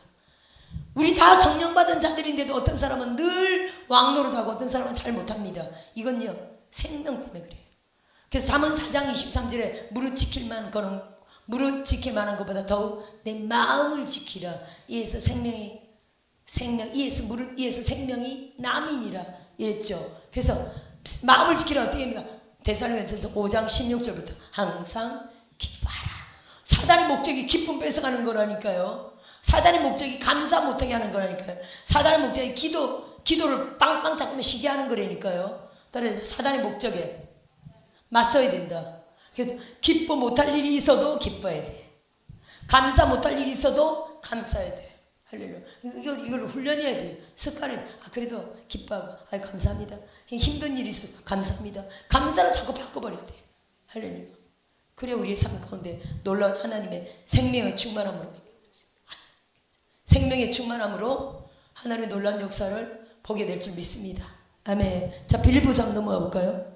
우리 다 성령 받은 자들인데도 어떤 사람은 늘 왕노릇하고 어떤 사람은 잘 못합니다. 이건요, 생명 때문에 그래요. 그래서 잠언 4장 23절에 무릇 지킬 만한 것보다 더욱 내 마음을 지키라. 이에서 이에서 생명이 남이니라 이랬죠. 그래서 마음을 지키라. 어떻게 합니까? 데살로니가서 5장 16절부터 항상 기뻐하라. 사단의 목적이 기쁨 뺏어가는 거라니까요. 사단의 목적이 감사 못하게 하는 거라니까요. 사단의 목적이 기도 기도를 빵빵 자꾸만 쉬게 하는 거라니까요. 따라서 사단의 목적에 맞서야 된다. 그래서 기뻐 못할 일이 있어도 기뻐야 돼. 감사 못할 일이 있어도 감사해야 돼. 할렐루야. 이걸 훈련해야 돼요. 습관에. 그래도 기뻐하고, 감사합니다. 힘든 일이 있어도 감사합니다. 감사를 자꾸 바꿔버려야 돼. 할렐루야. 그래 우리의 삶 가운데 놀라운 하나님의 생명의 충만함으로 하나님의 놀라운 역사를 보게 될 줄 믿습니다. 아멘. 자, 빌립보서 넘어가 볼까요?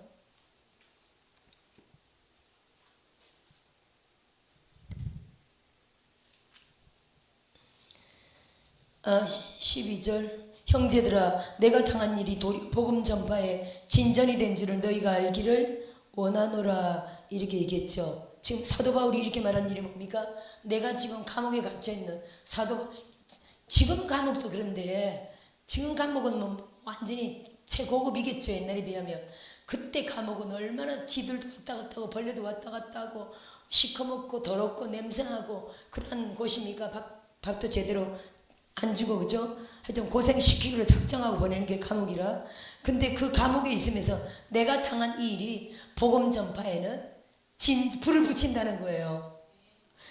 아, 12절. 형제들아, 내가 당한 일이 도리어 복음 전파에 진전이 된 줄을 너희가 알기를 원하노라. 이렇게 얘기했죠. 지금 사도 바울이 이렇게 말한 일이 뭡니까? 내가 지금 감옥에 갇혀있는 지금 감옥도 그런데, 지금 감옥은 뭐 완전히 최고급이겠죠. 옛날에 비하면. 그때 감옥은 얼마나 지들도 왔다 갔다 하고 벌레도 왔다 갔다 하고 시커멓고 더럽고 냄새나고 그런 곳입니까? 밥도 제대로 안 주고, 그죠? 하여튼 고생시키기로 작정하고 보내는 게 감옥이라. 근데 그 감옥에 있으면서 내가 당한 이 일이 복음 전파에는 불을 붙인다는 거예요.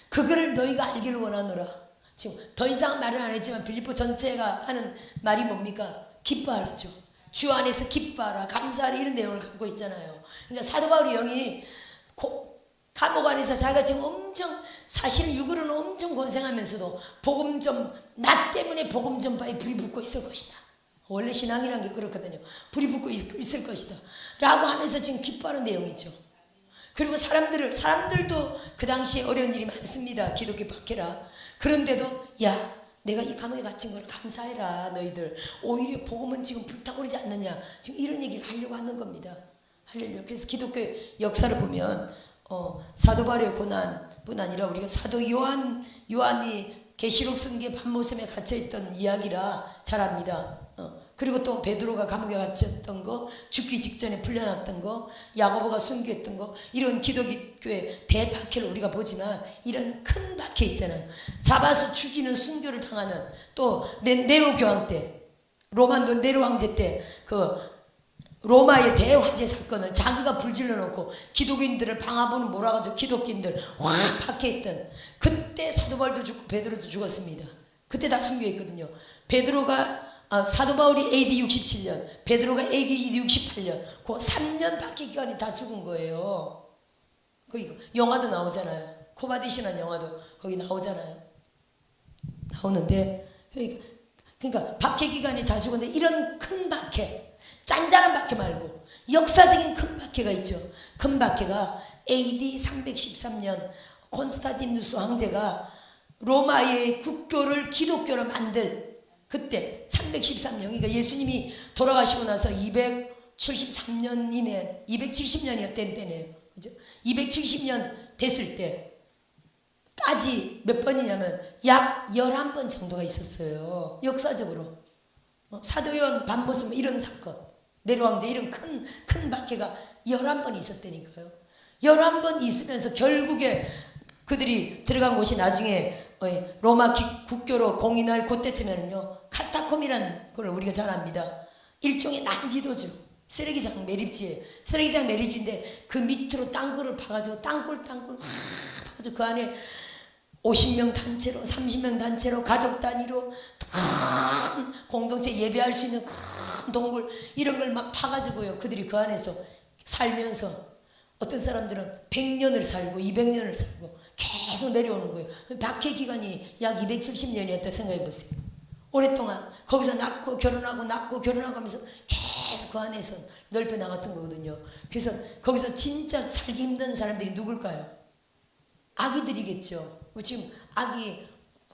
그거를 너희가 알기를 원하노라. 지금 더 이상 말을 안 했지만 빌립보 전체가 하는 말이 뭡니까? 기뻐하라죠. 주 안에서 기뻐하라, 감사하라, 이런 내용을 갖고 있잖아요. 그러니까 사도 바울의 영이 감옥 안에서 자기가 지금 엄청, 사실 육으로는 엄청 고생하면서도 나 때문에 복음 전파에 불이 붙고 있을 것이다. 원래 신앙이란 게 그렇거든요. 불이 붙고 있을 것이다 라고 하면서 지금 기뻐하는 내용이죠. 그리고 사람들도 그 당시에 어려운 일이 많습니다. 기독교 박해라. 그런데도 내가 이 감옥에 갇힌 걸 감사해라. 너희들 오히려 복음은 지금 불타오르지 않느냐, 지금 이런 얘기를 하려고 하는 겁니다. 할렐루야. 그래서 기독교 역사를 보면 사도 바울의 고난뿐 아니라 우리가 사도 요한이 계시록 쓴 게 밤모섬에 갇혀있던 이야기라 잘 압니다. 그리고 또 베드로가 감옥에 갇혔던 거, 죽기 직전에 풀려났던 거, 야고보가 순교했던 거, 이런 기독교의 대박해를 우리가 보지만 이런 큰 박해 있잖아요. 잡아서 죽이는 순교를 당하는, 또 네로 교황 때, 로마노 네로 황제 때 그 로마의 대화재 사건을 자기가 불질러 놓고 기독인들을 방화문을 몰아가지고 기독인들 확 박해했던, 그때 사도 바울도 죽고 베드로도 죽었습니다. 그때 다 순교했거든요. 사도 바울이 AD 67년, 베드로가 AD 68년, 그 3년 박해 기간이 다 죽은 거예요. 그 영화도 나오잖아요. 코바디시라는 영화도 거기 나오잖아요. 나오는데, 그러니까 박해 기간이 다 죽었는데, 이런 큰 박해, 짠짠한 박해 말고 역사적인 큰 박해가 있죠. 큰 박해가 AD 313년 콘스탄티누스 황제가 로마의 국교를 기독교로 만들 그때 313년, 그러니까 예수님이 돌아가시고 나서 273년이네, 270년이었던 때네요. 그죠? 270년 됐을 때까지 몇 번이냐면 약 11번 정도가 있었어요. 역사적으로. 사도요한 밤모습 이런 사건, 네로왕제 이런 큰 박해가 11번 있었다니까요. 11번 있으면서 결국에 그들이 들어간 곳이 나중에 로마 국교로 공인할 그때쯤에는요, 카타콤이라는 걸 우리가 잘 압니다. 일종의 난지도죠. 쓰레기장 매립지인데 그 밑으로 땅굴을 파가지고 땅굴 파가지고 그 안에 50명 단체로, 30명 단체로, 가족 단위로 큰 공동체 예배할 수 있는 큰 동굴, 이런 걸 막 파가지고요, 그들이 그 안에서 살면서 어떤 사람들은 100년을 살고 200년을 살고 계속 내려오는 거예요. 박해 기간이 약 270년이었다고 생각해 보세요. 오랫동안 거기서 낳고 결혼하고 하면서 계속 그 안에서 넓혀 나갔던 거거든요. 그래서 거기서 진짜 살기 힘든 사람들이 누굴까요? 아기들이겠죠. 지금 아기,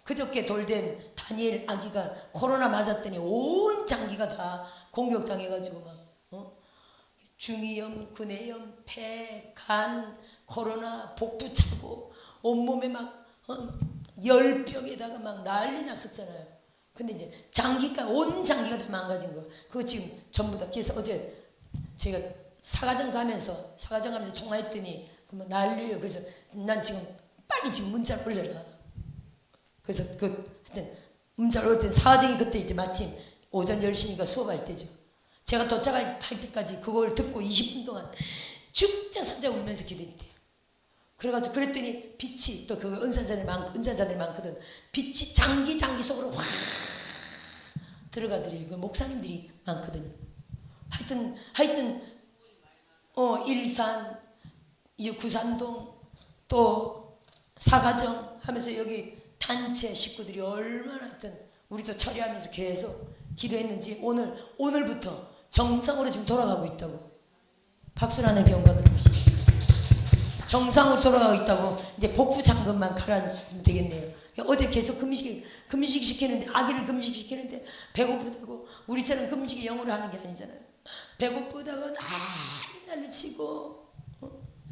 그저께 돌된 다니엘 아기가 코로나 맞았더니 온 장기가 다 공격당해가지고 막 중이염, 구내염, 폐, 간, 코로나, 복부 차고 온몸에 막 열병에다가 막 난리 났었잖아요. 근데 이제 온 장기가 다 망가진 거. 그거 지금 전부 다. 그래서 어제 제가 사가정 가면서 통화했더니 그러면 난리예요. 그래서 난 지금 빨리 지금 문자를 올려라. 그래서 하여튼 문자를 올릴 때 사가정이 그때 이제 마침 오전 10시니까 수업할 때죠. 제가 도착할 때까지 그걸 듣고 20분 동안 죽자 사자 울면서 기도했대요. 그래가지고 그랬더니 빛이 또 그 은사자들 많거든. 빛이 장기 속으로 확 들어가더래요. 그 목사님들이 많거든요. 하여튼 일산, 구산동 또 사가정 하면서 여기 단체 식구들이 얼마나 하여튼 우리도 처리하면서 계속 기도했는지 오늘부터 정상으로 지금 돌아가고 있다고. 박수를 하는 경우가 그럽시다. 정상으로 돌아가고 있다고. 이제 복부 잠금만 가라앉으면 되겠네요. 어제 계속 금식 시키는데, 아기를 금식 시키는데 배고프다고. 우리처럼 금식이 영어로 하는 게 아니잖아요. 배고프다고 난리를 치고,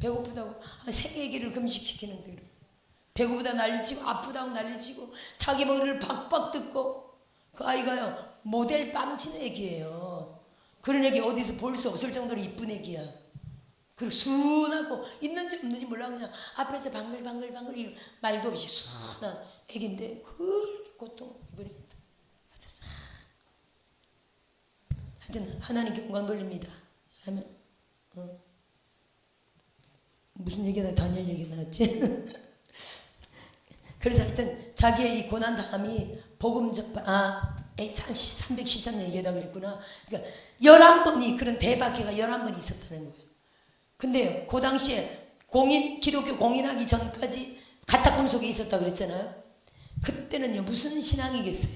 배고프다고 새 아기를 금식시키는데 배고프다 난리치고 아프다고 난리치고 자기 머리를 박박 뜯고. 그 아이가요 모델 뺨치는 애기예요. 그런 애기 어디서 볼 수 없을 정도로 이쁜 애기야. 그리고 순하고 있는지 없는지 몰라 그냥 앞에서 방글방글 말도 없이 순한 애기인데 그렇게 고통 이번에 하여튼 하나님께 영광 돌립니다. 하면 무슨 얘기가 다니엘 얘기가 나왔지? 그래서 하여튼 자기의 이 고난 당함이 복음 전파 313년 얘기하다 그랬구나. 그러니까 11번이 그런 대박해가 11번이 있었다는 거예요. 근데 그 당시에 기독교 공인하기 전까지 가타콤 속에 있었다 그랬잖아요. 그때는요 무슨 신앙이겠어요.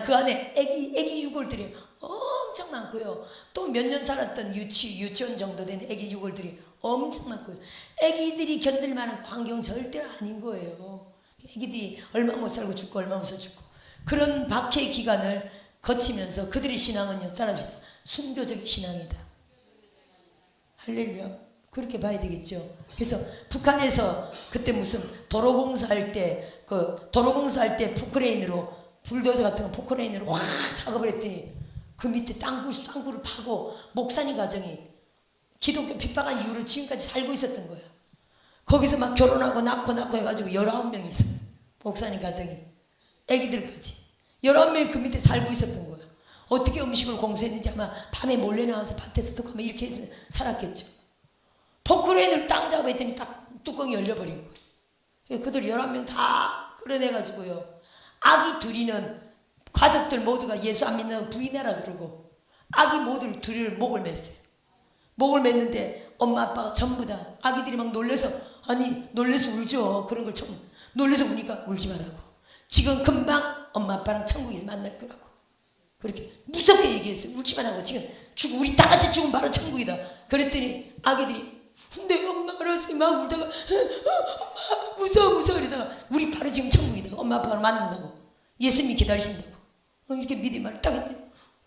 그 안에 애기 유골들이 엄청 많고요. 또 몇 년 살았던 유치원 정도 된 애기 유골들이 엄청 많고요. 애기들이 견딜 만한 환경은 절대로 아닌 거예요. 애기들이 얼마 못 살고 죽고 얼마 못 살고 죽고 그런 박해 기간을 거치면서 그들의 신앙은요 따라합시다. 순교적인 신앙이다. 할렐루야. 그렇게 봐야 되겠죠. 그래서 북한에서 그때 무슨 도로공사할 때 포크레인으로 불도저 같은 거 포크레인으로 확 작업을 했더니 그 밑에 땅굴을 파고 목사님 가정이 기독교 핍박한 이후로 지금까지 살고 있었던 거예요. 거기서 막 결혼하고 낳고 해가지고 19명이 있었어요. 목사님 가정이 애기들까지 19명이 그 밑에 살고 있었던 거예요. 어떻게 음식을 공수했는지 아마 밤에 몰래 나와서 밭에서 뚝 하면 이렇게 했으면 살았겠죠. 포크레인으로 땅 작업했더니 딱 뚜껑이 열려버린 거예요. 그들 11명 다 끌어내가지고요. 아기 둘이는 가족들 모두가 예수 안 믿는 부인하라 그러고 아기 모두 둘을 목을 맸어요. 목을 맸는데 엄마 아빠가 전부 다 아기들이 막 놀래서 울죠. 그런 걸 처음 놀래서 우니까 울지 말라고. 지금 금방 엄마 아빠랑 천국에서 만날 거라고. 그렇게 무섭게 얘기했어요. 울지 말라고. 지금 우리 다 같이 죽으면 바로 천국이다. 그랬더니 아기들이 근데 엄마 알았어요. 막 울다가 엄마 무서워 이러다가 우리 바로 지금 천국이다. 엄마 아빠를 만난다고. 예수님이 기다리신다고. 이렇게 미리 말을 딱 했더니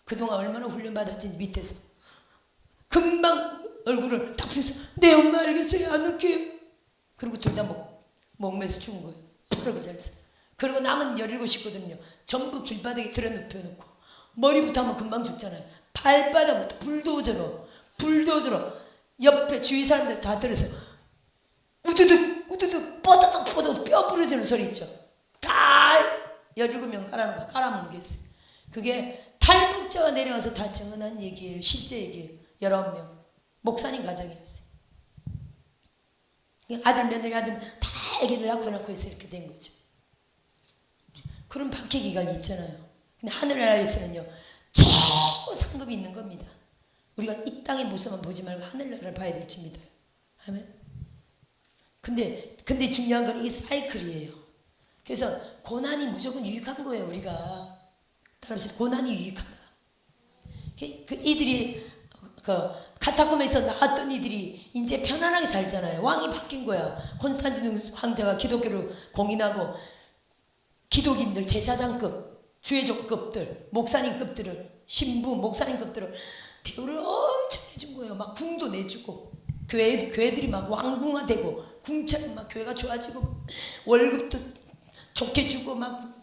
그동안 얼마나 훈련받았지 밑에서. 금방 얼굴을 딱 펴서 네 엄마 알겠어요. 안 울게요. 그리고 둘 다 목매서 죽은 거예요. 바로 그 자리에서. 그리고 남은 17식구들은요. 전부 길바닥에 들어눕혀놓고 머리부터 하면 금방 죽잖아요. 발바닥부터 불도저로 옆에 주위 사람들 다 들어서 우두둑 뽀득 뼈 부러지는 소리 있죠. 다 17명 깔아뭉개겠어요. 그게 탈북자가 내려와서 다 증언한 얘기예요. 실제 얘기예요. 19명 목사님 가정이었어요. 아들 며느리 아들 다 애기들 낳고 해서 이렇게 된 거죠. 그런 박해 기간이 있잖아요. 근데 하늘나라에서는요 최고 상급이 있는 겁니다. 우리가 이 땅의 모습만 보지 말고 하늘나라를 봐야 될지 믿어요. 아멘. 근데 중요한 건 이게 사이클이에요. 그래서 고난이 무조건 유익한 거예요. 우리가 따라합시다. 고난이 유익하다. 이들이 카타콤에서 나왔던 이들이 이제 편안하게 살잖아요. 왕이 바뀐 거야. 콘스탄티누스 황제가 기독교를 공인하고 기독인들 제사장급, 주의종급들, 목사님급들을 신부, 목사님급들을 대우를 엄청 해준 거예요. 막 궁도 내주고 교회들이 막 왕궁화되고 궁처럼 막 교회가 좋아지고 월급도 좋게 주고 막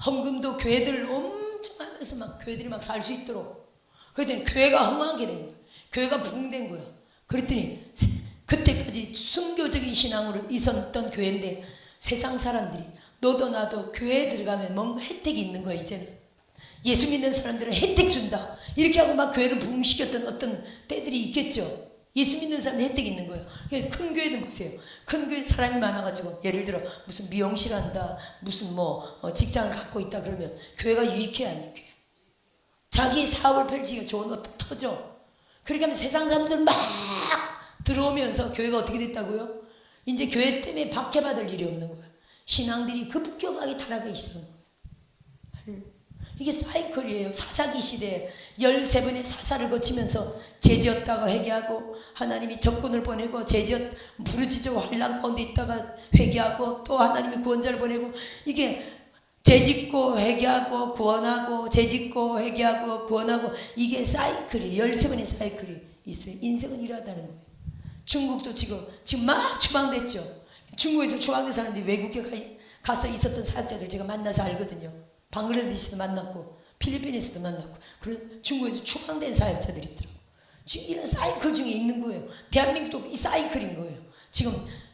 헌금도 교회들 엄청 하면서 막 교회들이 막 살 수 있도록. 그랬더니 교회가 흥황하게 된 거예요. 교회가 부흥된 거예요. 그랬더니 그때까지 순교적인 신앙으로 있었던 교회인데 세상 사람들이 너도 나도 교회에 들어가면 뭔가 혜택이 있는 거야. 이제는 예수 믿는 사람들은 혜택 준다 이렇게 하고 막 교회를 붕시켰던 어떤 때들이 있겠죠. 예수 믿는 사람은 혜택이 있는 거예요. 큰 교회는 보세요. 큰 교회 사람이 많아가지고 예를 들어 무슨 미용실 한다 무슨 직장을 갖고 있다 그러면 교회가 유익해 안 유익해? 자기 사업을 펼치기가 좋은 옷 터져. 그렇게 하면 세상 사람들 막 들어오면서 교회가 어떻게 됐다고요? 이제 교회 때문에 박해받을 일이 없는 거야. 신앙들이 급격하게 타락하기 시작한 거예요. 이게 사이클이에요. 사사기 시대에 13번의 사사를 거치면서 죄지었다가 회개하고 하나님이 적군을 보내고 부르짖어 환난 가운데 있다가 회개하고 또 하나님이 구원자를 보내고 이게 죄짓고 회개하고 구원하고 죄짓고 회개하고 구원하고 이게 사이클이 13번의 사이클이 있어요. 인생은 이러하다는 거예요. 중국도 지금 막 추방됐죠. 중국에서 추방된 사람들이 외국에 가서 있었던 사역자들 제가 만나서 알거든요. 방글라데시도 만났고 필리핀에서도 만났고 그런 중국에서 추방된 사역자들이 있더라고요. 지금 이런 사이클 중에 있는 거예요. 대한민국도 이 사이클인 거예요. 지금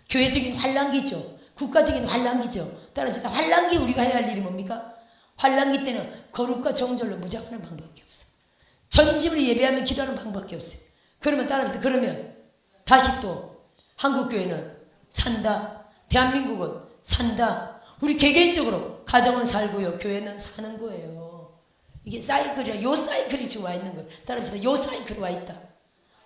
교회적인 환란기죠. 국가적인 환란기죠. 따라서 환란기 우리가 해야 할 일이 뭡니까? 환란기 때는 거룩과 정절로 무장하는 방법밖에 없어요. 전심으로 예배하면 기도하는 방법밖에 없어요. 그러면 따라서 그러면 다시 또 한국교회는 산다. 대한민국은 산다. 우리 개개인적으로 가정은 살고요. 교회는 사는 거예요. 이게 사이클이라 요 사이클이 지금 와 있는 거예요. 따라합시다. 요 사이클이 와 있다.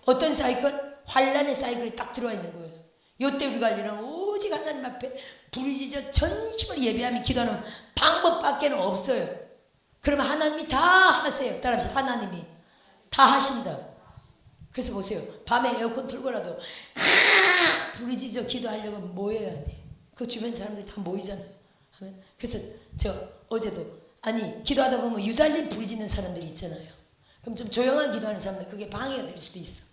어떤 사이클? 환란의 사이클이 딱 들어와 있는 거예요. 요때 우리가 할 일은 오직 하나님 앞에 부르짖어 전심으로 예배하며 기도하는 방법밖에는 없어요. 그러면 하나님이 다 하세요. 따라합시다. 하나님이 다 하신다. 그래서 보세요. 밤에 에어컨 틀고라도 부르짖어 기도하려면 모여야 돼. 그 주변 사람들이 다 모이잖아요. 그래서 제가 어제도 기도하다 보면 유달리 부르짖는 사람들이 있잖아요. 그럼 좀 조용한 기도하는 사람들 그게 방해가 될 수도 있어.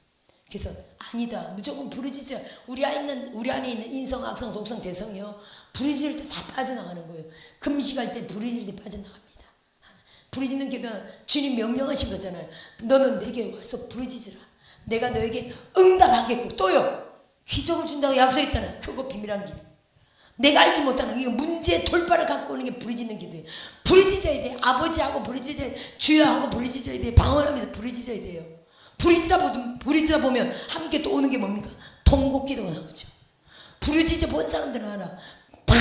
그래서 아니다. 무조건 부르짖어. 우리 안에 있는 인성, 악성, 독성, 재성이요. 부르짖을 때 다 빠져나가는 거예요. 금식할 때 부르짖을 때 빠져나갑니다. 부르짖는 기도는 주님 명령하신 거잖아요. 너는 내게 와서 부르짖으라. 내가 너에게 응답하겠고 또요. 기적을 준다고 약속했잖아요. 그거 비밀한 길. 내가 알지 못하는 이게 문제의 돌파를 갖고 오는 게 부르짖는 기도예요. 부르짖어야 돼. 아버지하고 부르짖어야 돼. 주여하고 부르짖어야 돼. 방언하면서 부르짖어야 돼요. 부르짖다 보면 함께 또 오는 게 뭡니까? 통곡 기도가 나오죠. 부르짖어 본 사람들은 알아. 팍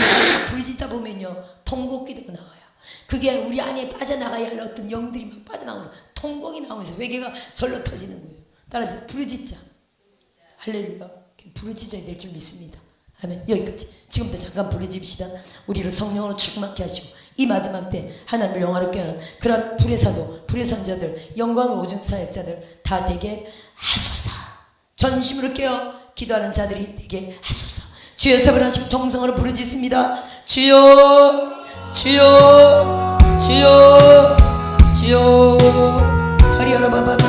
부르짖다 보면요. 통곡 기도가 나와요. 그게 우리 안에 빠져나가야 할 어떤 영들이 막 빠져나오면서 통곡이 나오면서 회개가 절로 터지는 거예요. 따라서 부르짖자. 할렐루야. 부르짖어야 될 줄 믿습니다. 아멘. 여기까지. 지금부터 잠깐 부르짖읍시다. 우리를 성령으로 충만케 하시고 이 마지막 때 하나님을 영화롭게 하는 그런 불의 사도, 불의 선자들, 영광의 오중 사역자들 다 되게 하소서. 전심으로 깨어 기도하는 자들이 되게 하소서. 주여 세 번 하시고 동성으로 부르짖습니다. 주여 주여 주여 주여 하리하라 바바바